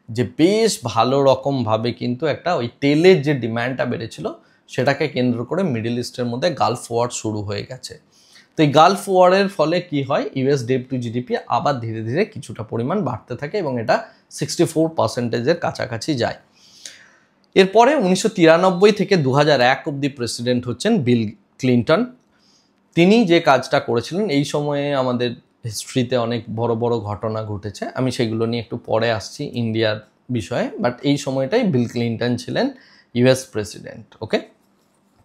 যে বেশ ভালো রকমভাবে কিন্তু একটা ওই তেলের যে ডিম্যান্ডটা বেড়েছিল সেটাকে কেন্দ্র করে মিডল ইস্টের মধ্যে গালফ ওয়ার শুরু হয়ে গেছে। তো এই গালফ ওয়ারের ফলে কি হয়, ইউএস ডেট টু জিডিপি আবার ধীরে ধীরে কিছুটা পরিমাণ বাড়তে থাকে এবং এটা 64%-এর কাছাকাছি যায়। এরপরে 1993 থেকে 2001 অবধি প্রেসিডেন্ট হচ্ছেন বিল ক্লিন্টন। তিনি যে কাজটা করেছিলেন, এই সময়ে আমাদের হিস্ট্রিতে অনেক বড় বড় ঘটনা ঘটেছে, আমি সেগুলো নিয়ে একটু পরে আসছি ইন্ডিয়ার বিষয়ে, বাট এই সময়টাই বিল ক্লিন্টন ছিলেন ইউএস প্রেসিডেন্ট। ওকে,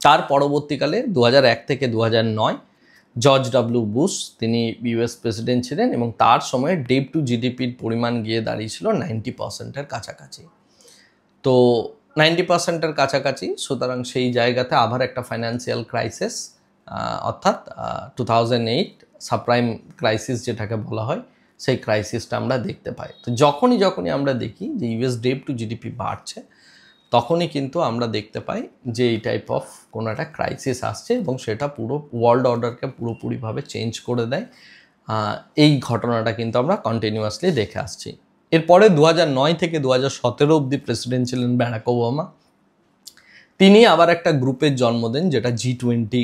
তার পরবর্তীকালে 2001 থেকে 2009 জর্জ ডাব্লিউ বুশ তিনি ইউএস প্রেসিডেন্ট ছিলেন এবং তার সময়ে ডেট টু জিডিপির পরিমাণ গিয়ে দাঁড়িয়েছিল 90%-এর কাছাকাছি। তো 90%-এর কাছাকাছি, সুতরাং সেই জায়গাতে আবার একটা ফাইন্যান্সিয়াল ক্রাইসিস, অর্থাৎ 2008 সাবপ্রাইম ক্রাইসিস যেটাকে বলা হয়, সেই ক্রাইসিসটা আমরা দেখতে পাই। তো যখনই আমরা দেখি যে ইউএস ডেট টু জিডিপি বাড়ছে, তখনই কিন্তু আমরা দেখতে পাই যে এই টাইপ অফ কোনো একটা ক্রাইসিস আসছে এবং সেটা পুরো ওয়ার্ল্ড অর্ডারকে পুরোপুরিভাবে চেঞ্জ করে দেয়। এই ঘটনাটা কিন্তু আমরা কন্টিনিউয়াসলি দেখে আসছি। এরপরে 2009 থেকে 2017 অবধি প্রেসিডেন্ট ছিলেন বারাক ওবামা। তিনি আবার একটা গ্রুপের জন্ম দেন যেটা G20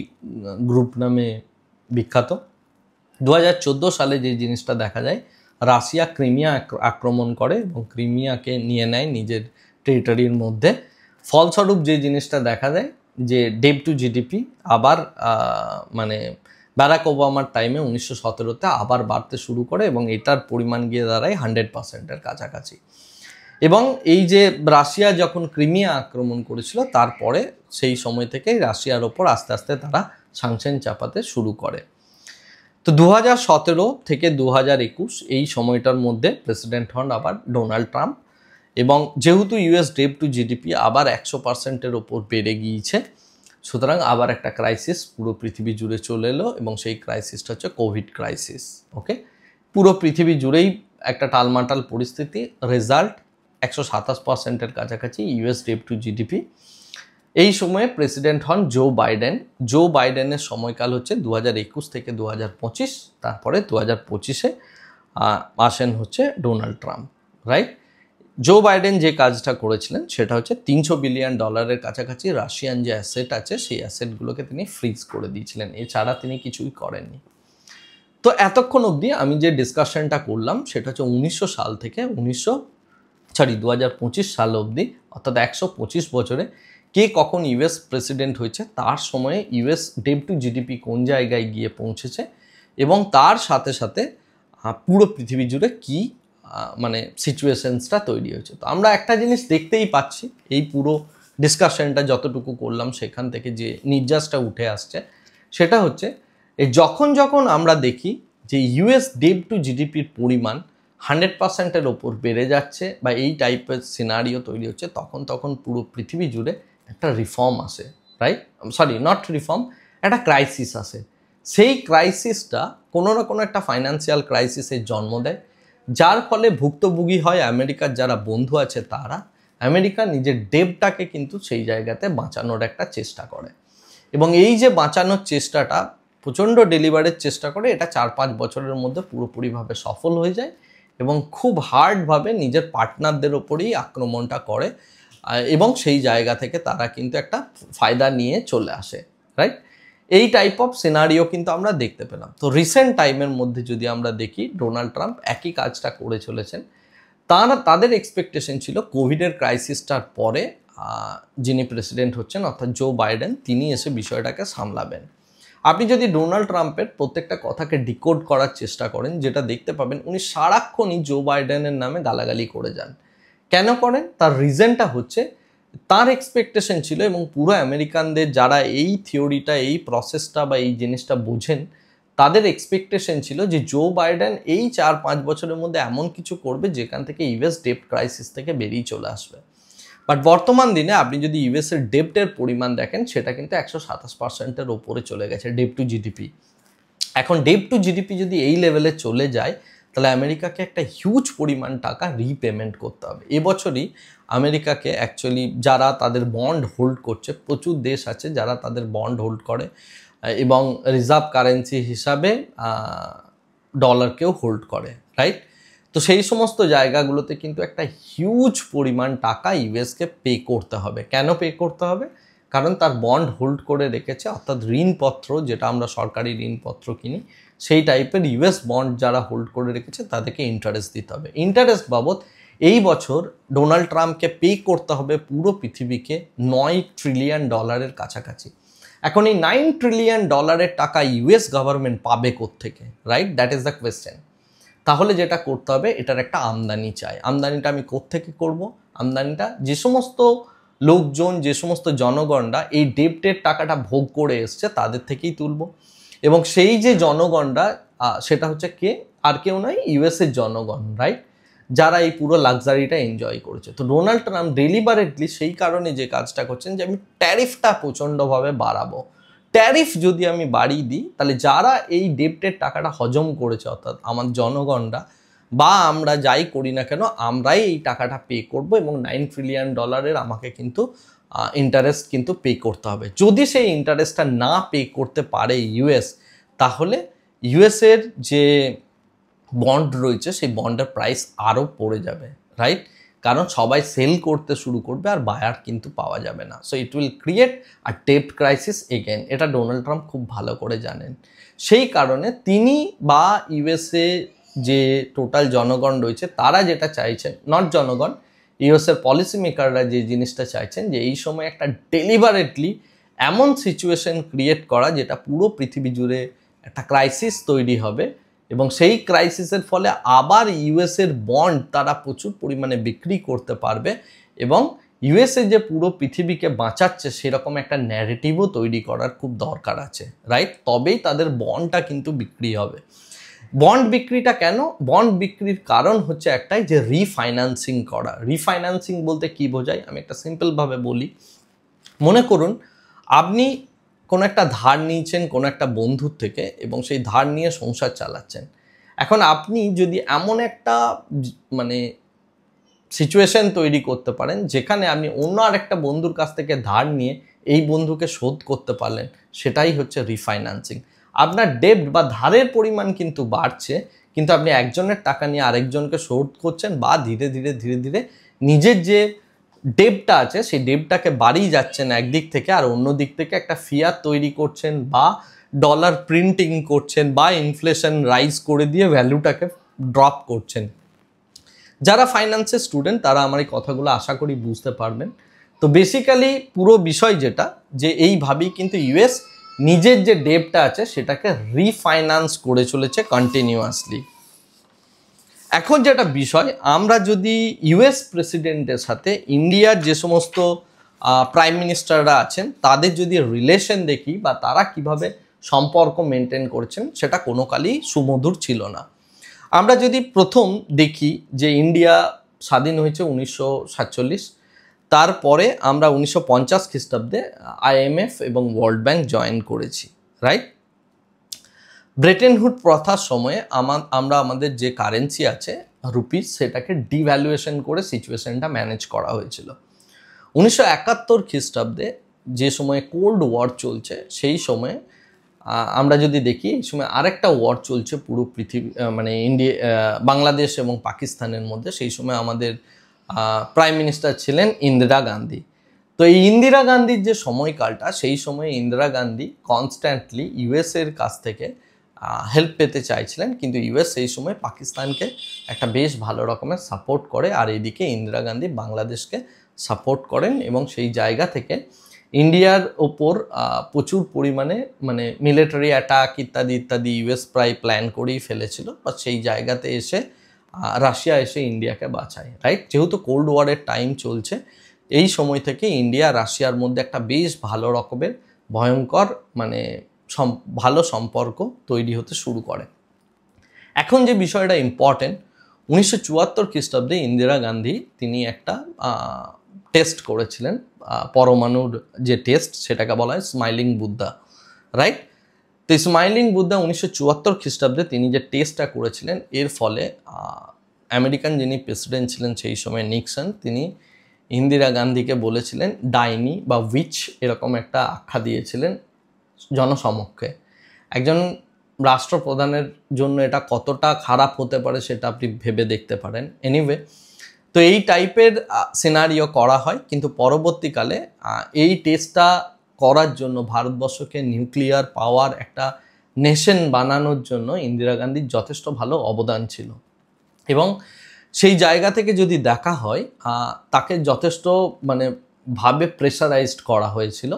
গ্রুপ নামে বিখ্যাত। 2014 সালে যে জিনিসটা দেখা যায়, রাশিয়া ক্রিমিয়া আক্রমণ করে এবং ক্রিমিয়াকে নিয়ে নেয় নিজের টেরিটরির মধ্যে। ফলস্বরূপ যে জিনিসটা দেখা যায় যে ডেট টু জিডিপি আবার মানে বারাক ওবামার টাইমে 1917-তে আবার বাড়তে শুরু করে এবং এটার পরিমাণ গিয়ে দাঁড়ায় 100%-এর কাছাকাছি। এবং এই যে রাশিয়া যখন ক্রিমিয়া আক্রমণ করেছিল, তারপরে সেই সময় থেকেই রাশিয়ার ওপর আস্তে আস্তে তারা সাংশন চাপাতে শুরু করে। তো 2017 থেকে 2021 এই সময়টার মধ্যে প্রেসিডেন্ট হন আবার ডোনাল্ড ট্রাম্প এবং যেহেতু ইউএস ডেট টু জিডিপি আবার 100%-এর ওপর বেড়ে গিয়েছে, সুতরাং আবার একটা ক্রাইসিস পুরো পৃথিবী জুড়ে চলে এলো এবং সেই ক্রাইসিসটা হচ্ছে কোভিড ক্রাইসিস। ওকে, পুরো পৃথিবী জুড়েই একটা টালমাটাল পরিস্থিতি, রেজাল্ট 127%-এর কাছাকাছি ইউএস ডেট টু জিডিপি। এই সময়ে প্রেসিডেন্ট হন জো বাইডেন। জো বাইডেনের সময়কাল হচ্ছে 2021 থেকে 2025, তারপরে 2025-এ আসেন হচ্ছে Donald Trump, right? Joe Biden যে কাজটা করেছিলেন সেটা হচ্ছে $300 বিলিয়ন কাছাকাছি রাশিয়ান যে অ্যাসেট আছে সেই অ্যাসেটগুলোকে তিনি ফ্রিজ করে দিয়েছিলেন, এছাড়া তিনি কিছুই করেননি। তো এতক্ষণ অবধি আমি যে ডিসকাশনটা করলাম সেটা হচ্ছে 1900 সাল থেকে 2025 সাল অবধি, অর্থাৎ 125 বছরে কে কখন ইউএস প্রেসিডেন্ট হয়েছে, তার সময়ে ইউএস ডেট টু জিডিপি কোন জায়গায় গিয়ে পৌঁছেছে এবং তার সাথে সাথে পুরো পৃথিবী জুড়ে কী মানে সিচুয়েশনসটা তৈরি হয়েছে। তো আমরা একটা জিনিস দেখতেই পাচ্ছি, এই পুরো ডিসকাশনটা যতটুকু করলাম সেখান থেকে যে নির্যাসটা উঠে আসছে সেটা হচ্ছে যখন আমরা দেখি যে ইউএস ডেট টু জিডিপির পরিমাণ 100%-এর ওপর বেড়ে যাচ্ছে বা এই টাইপের সিনারিও তৈরি হচ্ছে, তখন পুরো পৃথিবী জুড়ে একটা রিফর্ম আসে, রাইট? নট রিফর্ম, একটা ক্রাইসিস আসে। সেই ক্রাইসিসটা কোনো না কোনো একটা ফাইন্যান্সিয়াল ক্রাইসিসের জন্ম দেয়, যার ফলে ভুক্তভোগী হয় আমেরিকার যারা বন্ধু আছে তারা। আমেরিকা নিজের ডেবটাকে কিন্তু সেই জায়গাতে বাঁচানোর একটা চেষ্টা করে এবং এই যে বাঁচানোর চেষ্টাটা প্রচণ্ড ডেলিভারের চেষ্টা করে, এটা 4-5 বছরের মধ্যে পুরোপুরিভাবে সফল হয়ে যায় এবং খুব হার্ডভাবে নিজের পার্টনারদের ওপরেই আক্রমণটা করে এবং সেই জায়গা থেকে তারা কিন্তু একটা ফায়দা নিয়ে চলে আসে, রাইট? এই টাইপ অফ সিনারিও কিন্তু আমরা দেখতে পেলাম। তো রিসেন্ট টাইমের মধ্যে যদি আমরা দেখি, ডোনাল্ড ট্রাম্প একই কাজটা করে চলেছেন। তাদের এক্সপেকটেশন ছিল কোভিডের ক্রাইসিসটার পরে যিনি প্রেসিডেন্ট হচ্ছেন অর্থাৎ জো বাইডেন, তিনি এসে বিষয়টাকে সামলাবেন। আপনি যদি ডোনাল্ড ট্রাম্পের প্রত্যেকটা কথাকে ডিকোড করার চেষ্টা করেন, যেটা দেখতে পাবেন উনি সারাক্ষণই জো বাইডেনের নামে গালাগালি করে যান। কেন করেন? তার রিজনটা হচ্ছে তার এক্সপেকটেশন ছিল এবং পুরো আমেরিকানদের যারা এই থিওরিটা, এই প্রসেসটা বা এই জিনিসটা বোঝেন, তাদের এক্সপেকটেশন ছিল যে জো বাইডেন এই 4-5 বছরের মধ্যে এমন কিছু করবে যেখান থেকে ইউএস ডেট ক্রাইসিস থেকে বেরিয়ে চলে আসবে। বাট বর্তমান দিনে আপনি যদি ইউএসের ডেপ্টের পরিমাণ দেখেন, সেটা কিন্তু 127%-এর ওপরে চলে গেছে ডেট টু জিডিপি। এখন ডেট টু জিডিপি যদি এই লেভেলে চলে যায়, তাহলে আমেরিকাকে একটা হিউজ পরিমাণ টাকা রিপেমেন্ট করতে হবে। এবছরই আমেরিকাকে অ্যাকচুয়ালি যারা তাদের বন্ড হোল্ড করছে, প্রচুর দেশ আছে যারা তাদের বন্ড হোল্ড করে এবং রিজার্ভ কারেন্সি হিসাবে ডলারকেও হোল্ড করে, রাইট? তো সেই সমস্ত জায়গাগুলোতে কিন্তু একটা হিউজ পরিমাণ টাকা ইউএসকে পে করতে হবে। কেন পে করতে হবে? কারণ তার বন্ড হোল্ড করে রেখেছে, অর্থাৎ ঋণপত্র যেটা আমরা সরকারি ঋণপত্র কিনি সেই টাইপের ইউএস বন্ড যারা হোল্ড করে রেখেছে তাদেরকে ইন্টারেস্ট দিতে হবে। ইন্টারেস্ট বাবদ এই বছর ডোনাল্ড ট্রাম্পকে পে করতে হবে পুরো পৃথিবীকে $9 ট্রিলিয়ন কাছাকাছি। এখন এই $9 ট্রিলিয়ন টাকা ইউএস গভর্নমেন্ট পাবে কোত্থেকে, right? That is the question. তাহলে যেটা করতে হবে, এটার একটা আমদানি চাই। আমদানিটা আমি কোত্থেকে করব? আমদানিটা যে সমস্ত লোকজন, যে সমস্ত জনগণরা এই ডেপ্টের টাকাটা ভোগ করে এসছে তাদের থেকেই তুলব। এবং সেই যে জনগণরা, সেটা হচ্ছে কে? আর কেউ নয়, ইউএসের জনগণ, রাইট? যারা এই পুরো লাক্সারিটা এনজয় করেছে। তো ডোনাল্ড ট্রাম্প ডেলিবারেটলি সেই কারণে যে কাজটা করছেন যে আমি ট্যারিফটা প্রচণ্ডভাবে বাড়াবো। ট্যারিফ যদি আমি বাড়িয়ে দিই তাহলে যারা এই ডেপ্টের টাকাটা হজম করেছে, অর্থাৎ আমার জনগণরা বা আমরা যাই করি না কেন, আমরাই এই টাকাটা পে করব এবং $9 ট্রিলিয়ন আমাকে কিন্তু ইন্টারেস্ট কিন্তু পে করতে হবে। যদি সেই ইন্টারেস্টটা না পে করতে পারে ইউএস, তাহলে ইউএসের যে বন্ড রয়েছে সেই বন্ডের প্রাইস আরও পড়ে যাবে, রাইট? কারণ সবাই সেল করতে শুরু করবে আর বায়ার কিন্তু পাওয়া যাবে না। So it will create a ডেপ্ট ক্রাইসিস এগেন। এটা ডোনাল্ড ট্রাম্প খুব ভালো করে জানেন। সেই কারণে তিনি বা ইউএসএ যে টোটাল জনগণ রয়েছে তারা যেটা চাইছেন, নট জনগণ, ইউএসের পলিসি মেকাররা যে জিনিসটা চাইছেন যে এই সময় একটা ডেলিবারেটলি এমন সিচুয়েশন ক্রিয়েট করা যেটা পুরো পৃথিবী জুড়ে একটা ক্রাইসিস তৈরি হবে এবং সেই ক্রাইসিসের ফলে আবার ইউএসের বন্ড তারা প্রচুর পরিমাণে বিক্রি করতে পারবে এবং ইউএসএ যে পুরো পৃথিবীকে বাঁচাচ্ছে সেরকম একটা ন্যারেটিভও তৈরি করার খুব দরকার আছে, রাইট? তবেই তাদের বন্ডটা কিন্তু বিক্রি হবে। বন্ড বিক্রিটা কেন? বন্ড বিক্রির কারণ হচ্ছে একটাই, যে রিফাইন্যান্সিং করা। রিফাইন্যান্সিং বলতে কি বোঝায় আমি একটা সিম্পলভাবে বলি। মনে করুন আপনি কোনো একটা ধার নিয়েছেন কোনো একটা বন্ধুর থেকে এবং সেই ধার নিয়ে সংসার চালাচ্ছেন। এখন আপনি যদি এমন একটা মানে সিচুয়েশন তৈরি করতে পারেন যেখানে আপনি অন্য আরেকটা বন্ধুর কাছ থেকে ধার নিয়ে এই বন্ধুকে শোধ করতে পারলেন, সেটাই হচ্ছে রিফাইন্যান্সিং। আপনার ডেপ্ট বা ধারের পরিমাণ কিন্তু বাড়ছে, কিন্তু আপনি একজনের টাকা নিয়ে আরেকজনকে শোধ করছেন বা ধীরে ধীরে ধীরে ধীরে নিজের যে ডেপ্টটা আছে সেই ডেপ্টটাকে বাড়িয়ে যাচ্ছেন একদিক থেকে, আর অন্য দিক থেকে একটা ফিয়ার তৈরি করছেন বা ডলার প্রিন্টিং করছেন বা ইনফ্লেশন রাইজ করে দিয়ে ভ্যালুটাকে ড্রপ করছেন। যারা ফাইন্যান্সের স্টুডেন্ট তারা আমার এই কথাগুলো আশা করি বুঝতে পারবেন। তো বেসিক্যালি পুরো বিষয় যেটা, যে এইভাবেই কিন্তু ইউএস নিজের যে ডেপ্টটা আছে সেটাকে রিফাইন্যান্স করে চলেছে কন্টিনিউয়াসলি। এখন যেটা বিষয়, আমরা যদি ইউএস প্রেসিডেন্টের সাথে ইন্ডিয়ার যে সমস্ত প্রাইম মিনিস্টাররা আছেন তাদের যদি রিলেশন দেখি বা তারা কিভাবে সম্পর্ক মেনটেন করছেন, সেটা কোনো কালই সুমধুর ছিল না। আমরা যদি প্রথম দেখি যে ইন্ডিয়া স্বাধীন হয়েছে 1947, তারপরে আমরা 1950 খ্রিস্টাব্দে আইএমএফ এবং ওয়ার্ল্ড ব্যাংক জয়েন করেছি, রাইট? ব্রেটেন হুড প্রথার সময়ে আমরা আমাদের যে কারেন্সি আছে রুপিস, সেটাকে ডিভ্যালুয়েশন করে সিচুয়েশনটা ম্যানেজ করা হয়েছিল। 1971 খ্রিস্টাব্দে যে সময়ে কোল্ড ওয়ার চলছে, সেই সময়ে আমরা যদি দেখি এই সময় আরেকটা ওয়ার চলছে পুরো পৃথিবী, মানে বাংলাদেশ এবং পাকিস্তানের মধ্যে। সেই সময় আমাদের প্রাইম মিনিস্টার ছিলেন ইন্দিরা গান্ধী। তো এই ইন্দিরা গান্ধীর যে সময়কালটা, সেই সময়ে ইন্দিরা গান্ধী কনস্ট্যান্টলি ইউএসের কাছ থেকে হেল্প পেতে চাইছিলেন, কিন্তু ইউএস সেই সময় পাকিস্তানকে একটা বেশ ভালো রকমের সাপোর্ট করে, আর এদিকে ইন্দিরা গান্ধী বাংলাদেশকে সাপোর্ট করেন এবং সেই জায়গা থেকে ইন্ডিয়ার ওপর প্রচুর পরিমাণে মানে মিলিটারি অ্যাটাক ইত্যাদি ইত্যাদি ইউএস প্রায় প্ল্যান করেই ফেলেছিল। বা সেই জায়গাতে এসে রাশিয়া এসে ইন্ডিয়াকে বাঁচায়, রাইট? যেহেতু কোল্ড ওয়ারের টাইম চলছে, এই সময় থেকে ইন্ডিয়া রাশিয়ার মধ্যে একটা বেশ ভালো রকমের ভয়ঙ্কর মানে ভালো সম্পর্ক তৈরি হতে শুরু করে। এখন যে বিষয়টা ইম্পর্টেন্ট, 1974 খ্রিস্টাব্দে ইন্দিরা গান্ধী তিনি একটা টেস্ট করেছিলেন, পরমাণুর যে টেস্ট সেটাকে বলা হয় স্মাইলিং বুদ্ধা, রাইট? তো স্মাইলিং বুদ্ধা 1974 খ্রিস্টাব্দে তিনি যে টেস্টটা করেছিলেন, এর ফলে আমেরিকান যিনি প্রেসিডেন্ট ছিলেন সেই সময় নিক্সন, তিনি ইন্দিরা গান্ধীকে বলেছিলেন ডাইনি বা উইচ, এরকম একটা আখ্যা দিয়েছিলেন জনসমক্ষে। একজন রাষ্ট্রপ্রধানের জন্য এটা কতটা খারাপ হতে পারে সেটা আপনি ভেবে দেখতে পারেন। এনিওয়ে, তো এই টাইপের সিনারিও করা হয়, কিন্তু পরবর্তীকালে এই টেস্টটা করার জন্য ভারতবর্ষকে নিউক্লিয়ার পাওয়ার একটা নেশন বানানোর জন্য ইন্দিরা গান্ধীর যথেষ্ট ভালো অবদান ছিল। এবং সেই জায়গা থেকে যদি দেখা হয় তাকে যথেষ্ট ভাবে প্রেশারাইজড করা হয়েছিল,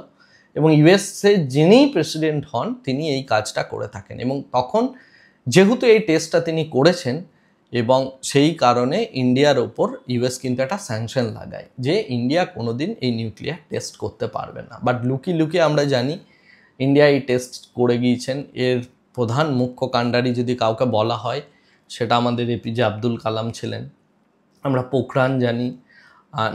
এবং ইউএসএ যিনি প্রেসিডেন্ট হন তিনি এই কাজটা করে থাকেন। এবং তখন যেহেতু এই টেস্টটা তিনি করেছেন, এবং সেই কারণে ইন্ডিয়ার ওপর ইউএস কিন্তু একটা স্যাংশন লাগায় যে ইন্ডিয়া কোনোদিন এই নিউক্লিয়ার টেস্ট করতে পারবে না। বাট লুকিয়ে আমরা জানি ইন্ডিয়া এই টেস্ট করে গিয়েছেন। এর প্রধান মুখ্য কাণ্ডারি যদি কাউকে বলা হয় সেটা আমাদের এপিজে আব্দুল কালাম ছিলেন। আমরা পোখরান জানি,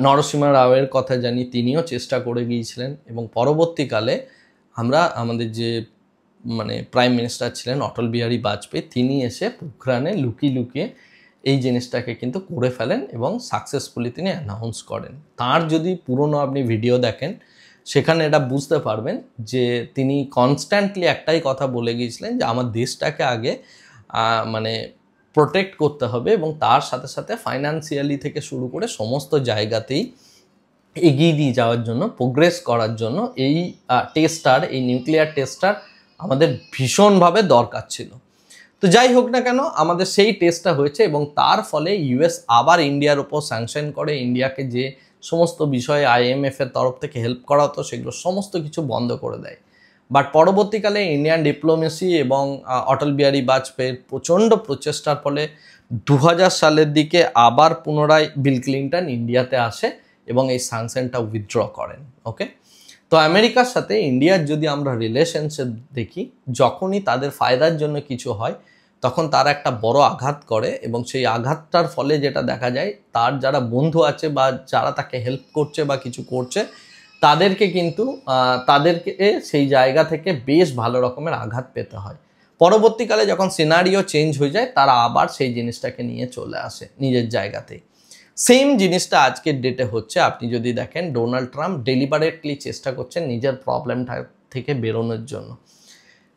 নরসিমা রাওয়ের কথা জানি, তিনিও চেষ্টা করে গিয়েছিলেন। এবং পরবর্তীকালে আমরা আমাদের যে প্রাইম মিনিস্টার ছিলেন অটল বিহারী বাজপেয়ী, তিনি এসে পোখরানে লুকিয়ে এই জিনিসটাকে কিন্তু করে ফেলেন এবং সাকসেসফুলি তিনি অ্যানাউন্স করেন। তার যদি পুরনো আপনি ভিডিও দেখেন সেখানে এটা বুঝতে পারবেন যে তিনি কনস্ট্যান্টলি একটাই কথা বলে গিয়েছিলেন যে আমার দেশটাকে আগে প্রোটেক্ট করতে হবে, এবং তার সাথে সাথে ফাইন্যান্সিয়ালি থেকে শুরু করে সমস্ত জায়গাতেই এগিয়ে দিয়ে যাওয়ার জন্য, প্রোগ্রেস করার জন্য এই টেস্টার, এই নিউক্লিয়ার টেস্টার আমাদের ভীষণভাবে দরকার ছিল। তো যাই হোক না কেন, আমাদের সেই টেস্টটা হয়েছে, এবং তার ফলে ইউএস আবার ইন্ডিয়ার উপর স্যাংশন করে। ইন্ডিয়াকে যে সমস্ত বিষয়ে আইএমএফের তরফ থেকে হেল্প করা হতো সেগুলো সমস্ত কিছু বন্ধ করে দেয়। বাট পরবর্তীকালে ইন্ডিয়ান ডিপ্লোমেসি এবং অটল বিহারী বাজপেয়ীর প্রচণ্ড প্রচেষ্টার ফলে 2000 সালের দিকে আবার পুনরায় বিল ক্লিন্টন ইন্ডিয়াতে আসে এবং এই স্যাংশনটা উইথড্র করেন। ওকে, তো আমেরিকার সাথে ইন্ডিয়ার যদি আমরা রিলেশনশিপ দেখি, যখনই তাদের ফায়দার জন্য কিছু হয় তখন তারা একটা বড় আঘাত করে, এবং সেই আঘাতটার ফলে যেটা দেখা যায় তার যারা বন্ধু আছে বা যারা তাকে হেল্প করছে বা কিছু করছে তাদেরকে কিন্তু তাদেরকে সেই জায়গা থেকে বেশ ভালো রকমের আঘাত পেতে হয়। পরবর্তীকালে যখন সিনারিও চেঞ্জ হয়ে যায় তারা আবার সেই জিনিসটাকে নিয়ে চলে আসে নিজের জায়গাতেই। সেম জিনিসটা আজকের ডেটে হচ্ছে। আপনি যদি দেখেন ডোনাল্ড ট্রাম্প ডেলিবারেটলি চেষ্টা করছেন নিজের প্রবলেমটা থেকে বেরোনোর জন্য।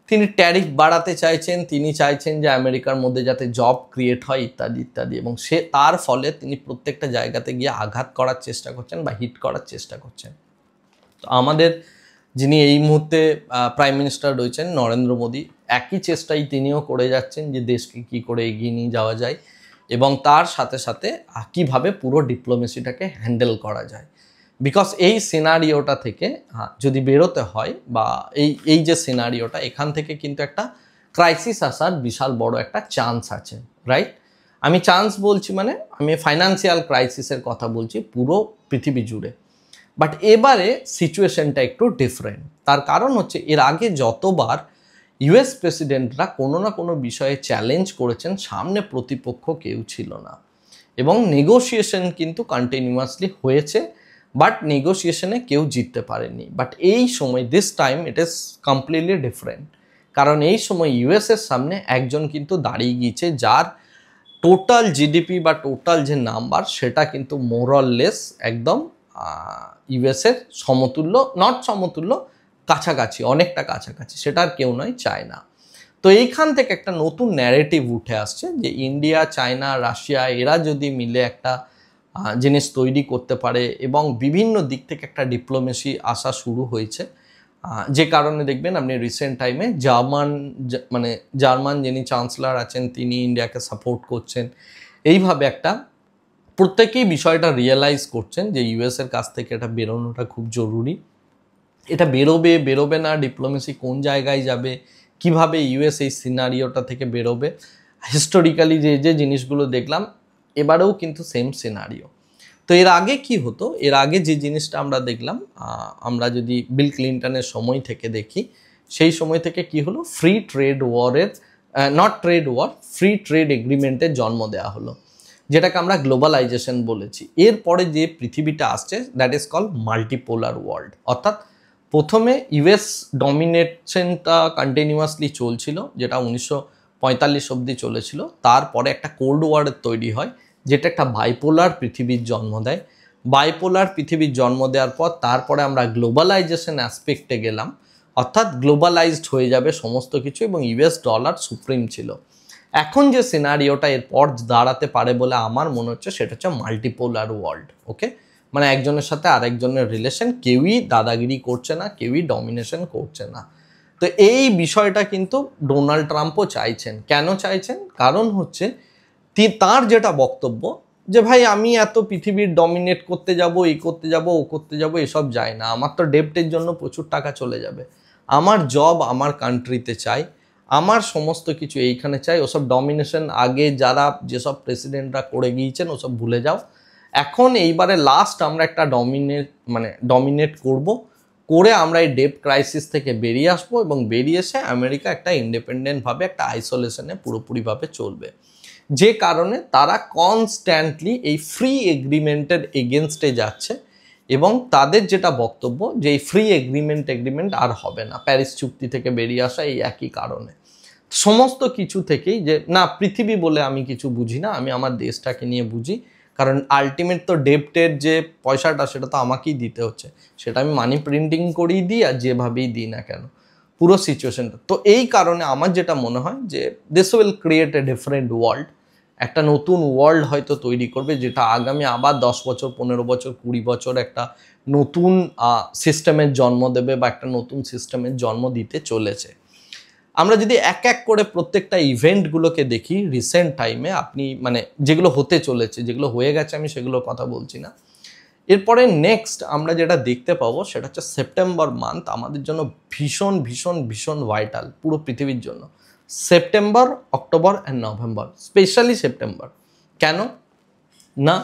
তিনি ট্যারিফ বাড়াতে চাইছেন, তিনি চাইছেন যে আমেরিকার মধ্যে যাতে জব ক্রিয়েট হয় ইত্যাদি ইত্যাদি, এবং তার ফলে তিনি প্রত্যেকটা জায়গাতে গিয়ে আঘাত করার চেষ্টা করছেন বা হিট করার চেষ্টা করছেন। তো আমাদের যিনি এই মুহূর্তে প্রাইম মিনিস্টার রয়েছেন নরেন্দ্র মোদী, একই চেষ্টাই তিনিও করে যাচ্ছেন যে দেশকে কী করে এগিয়ে নিয়ে যাওয়া যায় এবং তার সাথে সাথে কীভাবে পুরো ডিপ্লোমেসিটাকে হ্যান্ডেল করা যায়। বিকজ এই সিনারিওটা থেকে যদি বেরোতে হয় বা এই যে সিনারিওটা, এখান থেকে কিন্তু একটা ক্রাইসিস আসার বিশাল বড় একটা চান্স আছে, রাইট? আমি চান্স বলছি আমি ফাইন্যান্সিয়াল ক্রাইসিসের কথা বলছি পুরো পৃথিবী জুড়ে। বাট এবারে সিচুয়েশনটা একটু ডিফারেন্ট। তার কারণ হচ্ছে এর আগে যতবার ইউএস প্রেসিডেন্টরা কোনো না কোনো বিষয়ে চ্যালেঞ্জ করেছেন, সামনে প্রতিপক্ষ কেউ ছিল না এবং নেগোসিয়েশন কিন্তু কন্টিনিউয়াসলি হয়েছে, বাট নেগোসিয়েশনে কেউ জিততে পারেনি। বাট এই সময় this time it is completely different, কারণ এই সময় ইউএসের সামনে একজন কিন্তু দাঁড়িয়ে গিয়েছে যার টোটাল জিডিপি বা টোটাল যে নাম্বার সেটা কিন্তু মোরলেস একদম ইউএসের সমতুল্য, নট সমতুল্য, কাছাকাছি, অনেকটা কাছাকাছি, সেটা আর কেউ নয়, চায়না। তো এইখান থেকে একটা নতুন ন্যারেটিভ উঠে আসছে যে ইন্ডিয়া, চায়না, রাশিয়া এরা যদি মিলে একটা জিনিস তৈরি করতে পারে এবং বিভিন্ন দিক থেকে একটা ডিপ্লোমেসি আসা শুরু হয়েছে, যে কারণে দেখবেন আপনি রিসেন্ট টাইমে জার্মান যিনি চ্যান্সেলর আছেন তিনি ইন্ডিয়াকে সাপোর্ট করছেন। এইভাবে একটা প্রত্যেকেই বিষয়টা রিয়েলাইজ করছেন যে ইউএসের কাছ থেকে এটা বেরোনোটা খুব জরুরি। এটা বেরোবে না, ডিপ্লোমেসি কোন জায়গায় যাবে, কিভাবে ইউএস এই সিনারিওটা থেকে বেরোবে। হিস্টোরিক্যালি যে জিনিসগুলো দেখলাম এবারেও কিন্তু সেম সিনারিও। তো এর আগে কি হতো, এর আগে যে জিনিসটা আমরা দেখলাম, আমরা যদি বিল ক্লিন্টনের সময় থেকে দেখি, সেই সময় থেকে কি হলো, ফ্রি ট্রেড ওয়ারের, not trade war, free trade এগ্রিমেন্টের জন্ম দেওয়া হলো, যেটাকে আমরা গ্লোবালাইজেশন বলেছি। এরপরে যে পৃথিবীটা আসছে that is called multipolar world. অর্থাৎ প্রথমে ইউএস ডমিনেশনটা কন্টিনিউয়াসলি চলছিল, যেটা 1945 অবধি চলেছিল। তারপরে একটা কোল্ড ওয়ারের তৈরি হয়, যেটা একটা বাইপোলার পৃথিবীর জন্ম দেয়। বাইপোলার পৃথিবীর জন্ম দেওয়ার পর তারপরে আমরা গ্লোবালাইজেশন অ্যাসপেক্টে গেলাম, অর্থাৎ গ্লোবালাইজড হয়ে যাবে সমস্ত কিছু, এবং ইউএস ডলার সুপ্রিম ছিল। এখন যে সিনারিওটা এরপর দাঁড়াতে পারে বলে আমার মনে হচ্ছে সেটা হচ্ছে মাল্টিপোলার ওয়ার্ল্ড। ওকে, মানে একজনের সাথে আরেকজনের রিলেশন, কেউই দাদাগিরি করছে না, কেউই ডমিনেশন করছে না। তো এই বিষয়টা কিন্তু ডোনাল্ড ট্রাম্পও চাইছেন। কেন চাইছেন? কারণ হচ্ছে তার যেটা বক্তব্য যে ভাই আমি এত পৃথিবীর ডমিনেট করতে যাব, এই করতে যাব, ও করতে যাব, এসব যায় না, আমার তো ডেপ্টের জন্য প্রচুর টাকা চলে যাবে, আমার জব আমার কান্ট্রিতে চাই, আমার সমস্ত কিছু এইখানে চাই, ওসব ডমিনেশন আগে যারা যেসব প্রেসিডেন্টরা করে গিয়েছেন ওসব ভুলে যাও, এখন এইবারে লাস্ট আমরা একটা ডমিনেট করে আমরা এই ডেপ ক্রাইসিস থেকে বেরিয়ে আসবো এবং বেরিয়ে এসে আমেরিকা একটা ইন্ডিপেন্ডেন্টভাবে একটা আইসোলেশনে পুরোপুরিভাবে চলবে। যে কারণে তারা কনস্ট্যান্টলি এই ফ্রি এগ্রিমেন্টের এগেনস্টে যাচ্ছে এবং তাদের যেটা বক্তব্য যে এই ফ্রি এগ্রিমেন্ট আর হবে না, প্যারিস চুক্তি থেকে বেরিয়ে আসা এই একই কারণে, সমস্ত কিছু থেকেই যে না পৃথিবী বলে আমি কিছু বুঝি না, আমি আমার দেশটাকে নিয়ে বুঝি, কারণ আলটিমেট তো ডেপ্টের যে পয়সাটা সেটা তো আমাকেই দিতে হচ্ছে, সেটা আমি মানি প্রিন্টিং করেই দিই আর যেভাবেই দিই না কেন, পুরো সিচুয়েশনটা। তো এই কারণে আমার যেটা মনে হয় যে this will create a different world, একটা নতুন ওয়ার্ল্ড হয়তো তৈরি করবে যেটা আগামী আবার 10 বছর 15 বছর 20 বছর একটা নতুন সিস্টেমের জন্ম দেবে বা একটা নতুন সিস্টেমের জন্ম দিতে চলেছে। আমরা যদি এক এক করে প্রত্যেকটা ইভেন্টগুলোকে দেখি রিসেন্ট টাইমে, আপনি মানে যেগুলো হতে চলেছে, যেগুলো হয়ে গেছে আমি সেগুলোর কথা বলছি না, এরপরে নেক্সট আমরা যেটা দেখতে পাবো সেটা হচ্ছে সেপ্টেম্বর মান্থ আমাদের জন্য ভীষণ ভীষণ ভীষণ ভাইটাল পুরো পৃথিবীর জন্য। September, October and November, specially September. কেন না,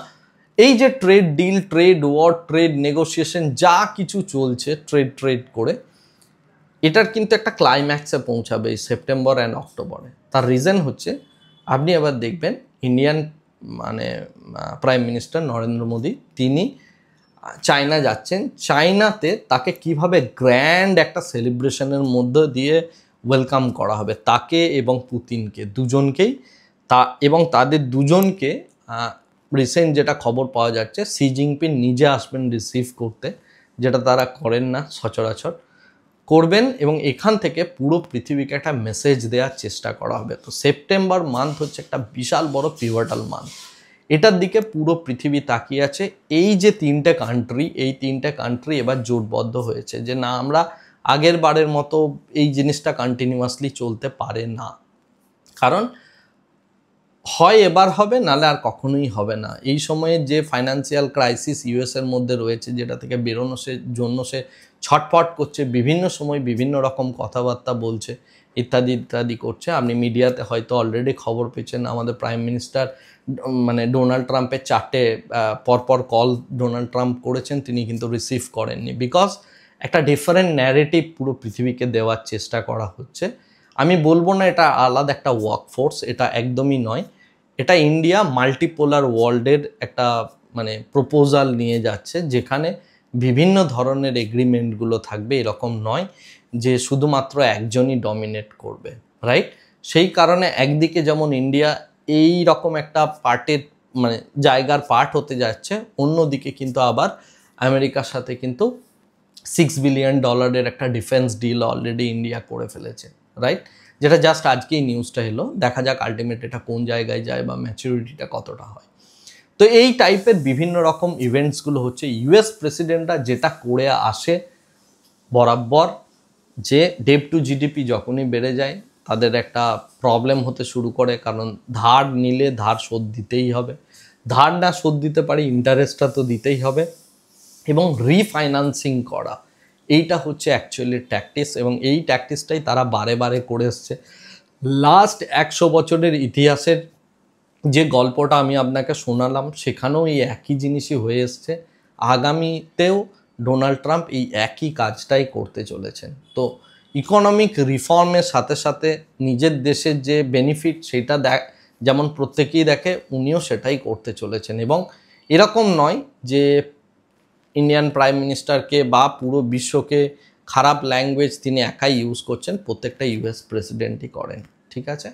এই যে trade deal, trade war, trade negotiation যা কিছু চলছে ট্রেড করে, এটার কিন্তু একটা ক্লাইম্যাক্সে পৌঁছাবে এই সেপ্টেম্বর অ্যান্ড অক্টোবরে। তার রিজন হচ্ছে আপনি আবার দেখবেন Indian prime minister Narendra Modi তিনি চায়না যাচ্ছেন, চায়নাতে তাকে কিভাবে গ্র্যান্ড একটা সেলিব্রেশনের মধ্য দিয়ে ওয়েলকাম করা হবে তাকে এবং পুতিনকে দুজনকেই, এবং তাদের দুজনকে রিসেন্ট যেটা খবর পাওয়া যাচ্ছে শি জিনপিং নিজে আসবেন রিসিভ করতে, যেটা তারা করেন না সচরাচর, করবেন এবং এখান থেকে পুরো পৃথিবীকে একটা মেসেজ দেওয়ার চেষ্টা করা হবে। তো সেপ্টেম্বর মান্থ হচ্ছে একটা বিশাল বড় পিভটাল মান্থ, এটার দিকে পুরো পৃথিবী তাকিয়ে আছে। এই যে তিনটে কান্ট্রি এবার জোটবদ্ধ হয়েছে যে না আমরা আগের বারের মতো এই জিনিসটা কন্টিনিউয়াসলি চলতে পারে না, কারণ হয় এবার হবে নালে আর কখনোই হবে না। এই সময়ে যে ফাইন্যান্সিয়াল ক্রাইসিস ইউএসের মধ্যে রয়েছে যেটা থেকে বেরোনোর জন্য সে ছটফট করছে, বিভিন্ন সময় বিভিন্ন রকম কথাবার্তা বলছে, ইত্যাদি ইত্যাদি করছে। আপনি মিডিয়াতে হয়তো অলরেডি খবর পেয়েছেন আমাদের প্রাইম মিনিস্টার ডোনাল্ড ট্রাম্পের 4টে পরপর কল ডোনাল্ড ট্রাম্প করেছেন, তিনি কিন্তু রিসিভ করেননি, বিকজ একটা ডিফারেন্ট ন্যারেটিভ পুরো পৃথিবীকে দেওয়ার চেষ্টা করা হচ্ছে। আমি বলবো না এটা আলাদা একটা ওয়ার্কফোর্স, এটা একদমই নয়, এটা ইন্ডিয়া মাল্টিপোলার ওয়ার্ল্ডের একটা প্রপোজাল নিয়ে যাচ্ছে যেখানে বিভিন্ন ধরনের এগ্রিমেন্টগুলো থাকবে, এরকম নয় যে শুধুমাত্র একজনই ডমিনেট করবে, রাইট? সেই কারণে একদিকে যেমন ইন্ডিয়া এই রকম একটা পার্টের জায়গার পার্ট হতে যাচ্ছে, অন্যদিকে কিন্তু আবার আমেরিকার সাথে কিন্তু $6 বিলিয়ন একটা ডিফেন্স ডিল অলরেডি ইন্ডিয়া করে ফেলেছে, রাইট? যেটা জাস্ট আজকেই নিউজটা এলো, দেখা যাক আলটিমেট এটা কোন জায়গায় যায় বা ম্যাচুরিটিটা কতটা হয়। তো এই টাইপের বিভিন্ন রকম ইভেন্টসগুলো হচ্ছে। ইউএস প্রেসিডেন্টরা যেটা করে আসে বরাবর, যে ডেপ টু জিডিপি যখনই বেড়ে যায় তাদের একটা প্রবলেম হতে শুরু করে, কারণ ধার নিলে ধার শোধ দিতেই হবে, ধার না শোধ দিতে পারি ইন্টারেস্টটা তো দিতেই হবে, এবং রিফাইন্যান্সিং করা এইটা হচ্ছে অ্যাকচুয়ালি ট্যাকটিস, এবং এই ট্যাকটিসটাই তারা বারে বারে করে এসছে। লাস্ট 100 বছরের ইতিহাসের যে গল্পটা আমি আপনাকে শোনালাম সেখানেও এই একই জিনিসই হয়ে এসছে, আগামীতেও ডোনাল্ড ট্রাম্প এই একই কাজটাই করতে চলেছেন। তো ইকোনমিক রিফর্মের সাথে সাথে নিজের দেশের যে বেনিফিট সেটা যেমন প্রত্যেকেই দেখে, উনিও সেটাই করতে চলেছেন। এবং এরকম নয় যে ইন্ডিয়ান প্রাইম মিনিস্টারকে বা পুরো বিশ্বকে খারাপ ল্যাঙ্গুয়েজ তিনি একাই ইউজ করছেন, প্রত্যেকটা ইউএস প্রেসিডেন্টই করেন, ঠিক আছে?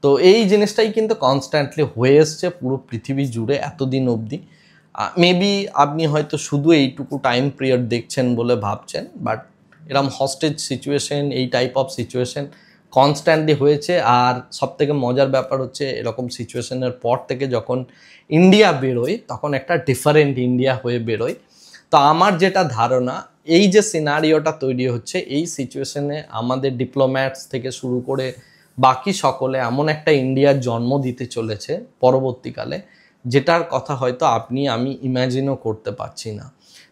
তো এই জিনিসটাই কিন্তু কনস্ট্যান্টলি হয়ে এসছে পুরো পৃথিবী জুড়ে এতদিন অবধি। মেবি আপনি হয়তো শুধু এইটুকু টাইম পিরিয়ড দেখছেন বলে ভাবছেন, বাট এরকম হস্টেজ সিচুয়েশন, এই টাইপ অফ সিচুয়েশন কনস্ট্যান্টলি হয়েছে। আর সবথেকে মজার ব্যাপার হচ্ছে এরকম সিচুয়েশনের পর থেকে যখন ইন্ডিয়া বেরোয় তখন একটা ডিফারেন্ট ইন্ডিয়া হয়ে বেরোয়। তো আমার যেটা ধারণা, এই যে সিনারিওটা তৈরি হচ্ছে, এই সিচুয়েশনে আমাদের ডিপ্লোম্যাটস থেকে শুরু করে বাকি সকলে এমন একটা ইন্ডিয়ার জন্ম দিতে চলেছে পরবর্তীকালে, যেটার কথা হয়তো আপনি আমি ইম্যাজিনও করতে পারছি না।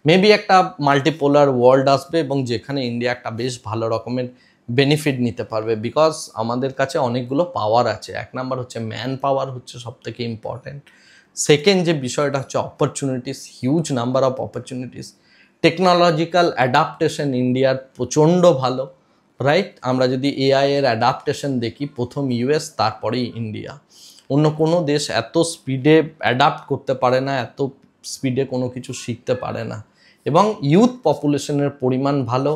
মেবি একটা মাল্টিপোলার ওয়ার্ল্ড আসবে এবং যেখানে ইন্ডিয়া একটা বেশ ভালো রকমের বেনিফিট নিতে পারবে, বিকজ আমাদের কাছে অনেকগুলো পাওয়ার আছে। এক নাম্বার হচ্ছে ম্যান পাওয়ার হচ্ছে সবথেকে ইম্পর্টেন্ট। সেকেন্ড যে বিষয়টা হচ্ছে opportunities, huge number of opportunities. Technological adaptation ইন্ডিয়ার প্রচণ্ড ভালো, রাইট? আমরা যদি এআই এর অ্যাডাপ্টেশন দেখি, প্রথম ইউএস, তারপরেই ইন্ডিয়া। অন্য কোনো দেশ এত স্পিডে অ্যাডাপ্ট করতে পারে না, এত স্পিডে কোনো কিছু শিখতে পারে না। এবং ইউথ পপুলেশনের পরিমাণ ভালো,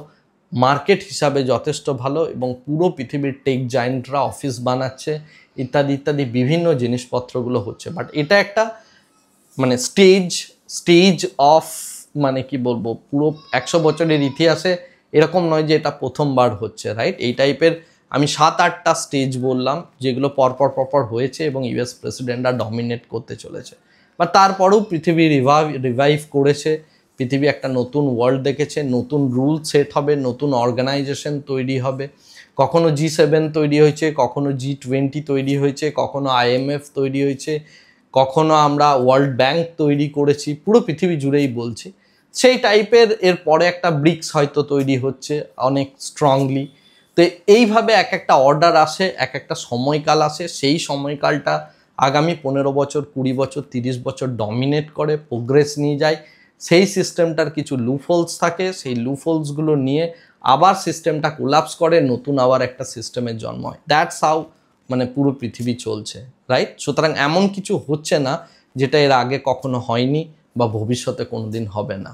মার্কেট হিসাবে যথেষ্ট ভালো, এবং পুরো পৃথিবীর টেক জায়েন্টরা অফিস বানাচ্ছে, ইত্যাদি ইত্যাদি বিভিন্ন জিনিসপত্রগুলো হচ্ছে। বাট এটা একটা মানে স্টেজ অফ, মানে কি বলবো, পুরো 100 বছরের ইতিহাসে এরকম নয় যে এটা প্রথমবার হচ্ছে, রাইট? এই টাইপের আমি 7-8টা স্টেজ বললাম যেগুলো পরপর হয়েছে এবং ইউএস প্রেসিডেন্টরা ডমিনেট করতে চলেছে। বা তারপরেও পৃথিবী রিভাইভ করেছে, পৃথিবী একটা নতুন ওয়ার্ল্ড দেখেছে, নতুন রুল সেট হবে, নতুন অর্গানাইজেশন তৈরি হবে। কখনো G7 তৈরি হয়েছে, কখনো G20 তৈরি হয়েছে, কখনো IMF তৈরি হয়েছে, কখনো আমরা ওয়ার্ল্ড ব্যাংক তৈরি করেছি, পুরো পৃথিবী জুড়েই বলছি। সেই টাইপের এরপরে একটা ব্রিক্স হয়তো তৈরি হচ্ছে অনেক স্ট্রংলি। তো এইভাবে এক একটা অর্ডার আসে, এক একটা সময়কাল আসে, সেই সময়কালটা আগামী 15 বছর, 20 বছর, 30 বছর ডমিনেট করে, প্রোগ্রেস নিয়ে যায়। সেই সিস্টেমটার কিছু লুফোলস থাকে, সেই লুফোলসগুলো নিয়ে আবার সিস্টেমটা কোলাপস করে, নতুন আবার একটা সিস্টেমের জন্ম হয়। দ্যাটস হাউ মানে পুরো পৃথিবী চলছে, রাইট? সুতরাং এমন কিছু হচ্ছে না যেটা এর আগে কখনো হয়নি বা ভবিষ্যতে কোনোদিন হবে না।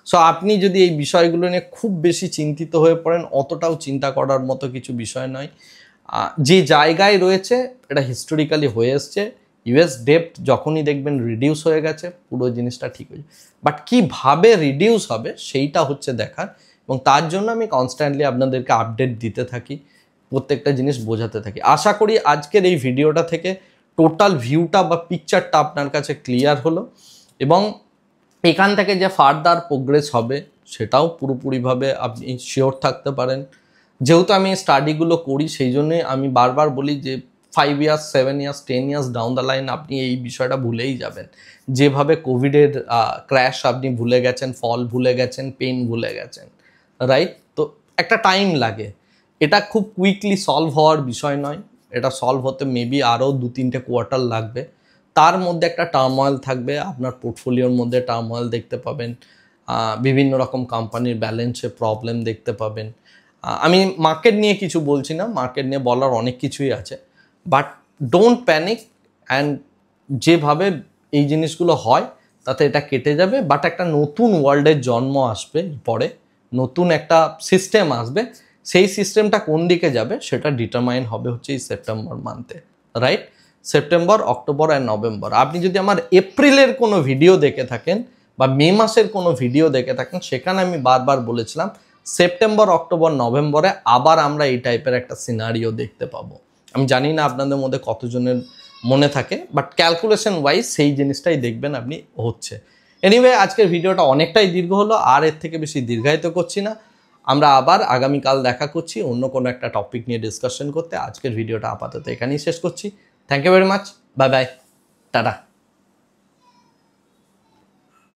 সো আপনি যদি এই বিষয়গুলো নিয়ে খুব বেশি চিন্তিত হয়ে পড়েন, অতটাও চিন্তা করার মতো কিছু বিষয় নয়। যে জায়গায় রয়েছে এটা হিস্টোরিক্যালি হয়ে এসছে। ইউএস ডেপ্ট যখনই দেখবেন রিডিউস হয়ে গেছে, পুরো জিনিসটা ঠিক হয়ে যাবে। বাট কীভাবে রিডিউস হবে সেইটা হচ্ছে দেখার, এবং তার জন্য আমি কনস্ট্যান্টলি আপনাদেরকে আপডেট দিতে থাকি, প্রত্যেকটা জিনিস বোঝাতে থাকি। আশা করি আজকের এই ভিডিওটা থেকে টোটাল ভিউটা বা পিকচারটা আপনার কাছে ক্লিয়ার হলো, এবং এখান থেকে যে ফার্দার প্রোগ্রেস হবে সেটাও পুরোপুরিভাবে আপনি শিওর থাকতে পারেন। যেহেতু আমি স্টাডিগুলো করি, সেই জন্যই আমি বারবার বলি যে 5 years, 7 years, 10 years down the line আপনি এই বিষয়টা ভুলেই যাবেন। যেভাবে কোভিডের ক্র্যাশ আপনি ভুলে গেছেন, ফল ভুলে গেছেন, পেন ভুলে গেছেন, রাইট? তো একটা টাইম লাগে, এটা খুব কুইকলি সলভ হওয়ার বিষয় নয়। এটা সলভ হতে মেবি আরও 2-3টে কোয়ার্টার লাগবে। তার মধ্যে একটা টার্ময়েল থাকবে, আপনার পোর্টফোলিওর মধ্যে টার্ময়েল দেখতে পাবেন, বিভিন্ন রকম কোম্পানির ব্যালেন্সে প্রবলেম দেখতে পাবেন। আমি মার্কেট নিয়ে কিছু বলছি না, মার্কেট নিয়ে বলার অনেক কিছুই আছে, বাট ডোন্ট প্যানিক। অ্যান্ড যেভাবে এই জিনিসগুলো হয় তাতে এটা কেটে যাবে, বাট একটা নতুন ওয়ার্ল্ডের জন্ম আসবে পরে, নতুন একটা সিস্টেম আসবে। সেই সিস্টেমটা কোন দিকে যাবে সেটা ডিটারমাইন হবে হচ্ছে এই সেপ্টেম্বর মান্থে, রাইট? সেপ্টেম্বর, অক্টোবর আর নভেম্বর। আপনি যদি আমার এপ্রিলের কোনো ভিডিও দেখে থাকেন বা মে মাসের কোনো ভিডিও দেখে থাকেন, সেখানে আমি বারবার বলেছিলাম সেপ্টেম্বর, অক্টোবর, নভেম্বরে আবার আমরা এই টাইপের একটা সিনারিও দেখতে পাবো। আমি জানি না আপনাদের মধ্যে কতজনের মনে থাকে, বাট ক্যালকুলেশন ওয়াইজ সেই জিনিসটাই দেখবেন আপনি হচ্ছে। এনিওয়ে, আজকের ভিডিওটা অনেকটাই দীর্ঘ হলো, আর এর থেকে বেশি দীর্ঘায়িত করছি না। আমরা আবার আগামীকাল দেখা করছি অন্য কোনো একটা টপিক নিয়ে ডিসকাশন করতে। আজকের ভিডিওটা আপাতত এখানেই শেষ করছি। Thank you very much, bye bye, tata.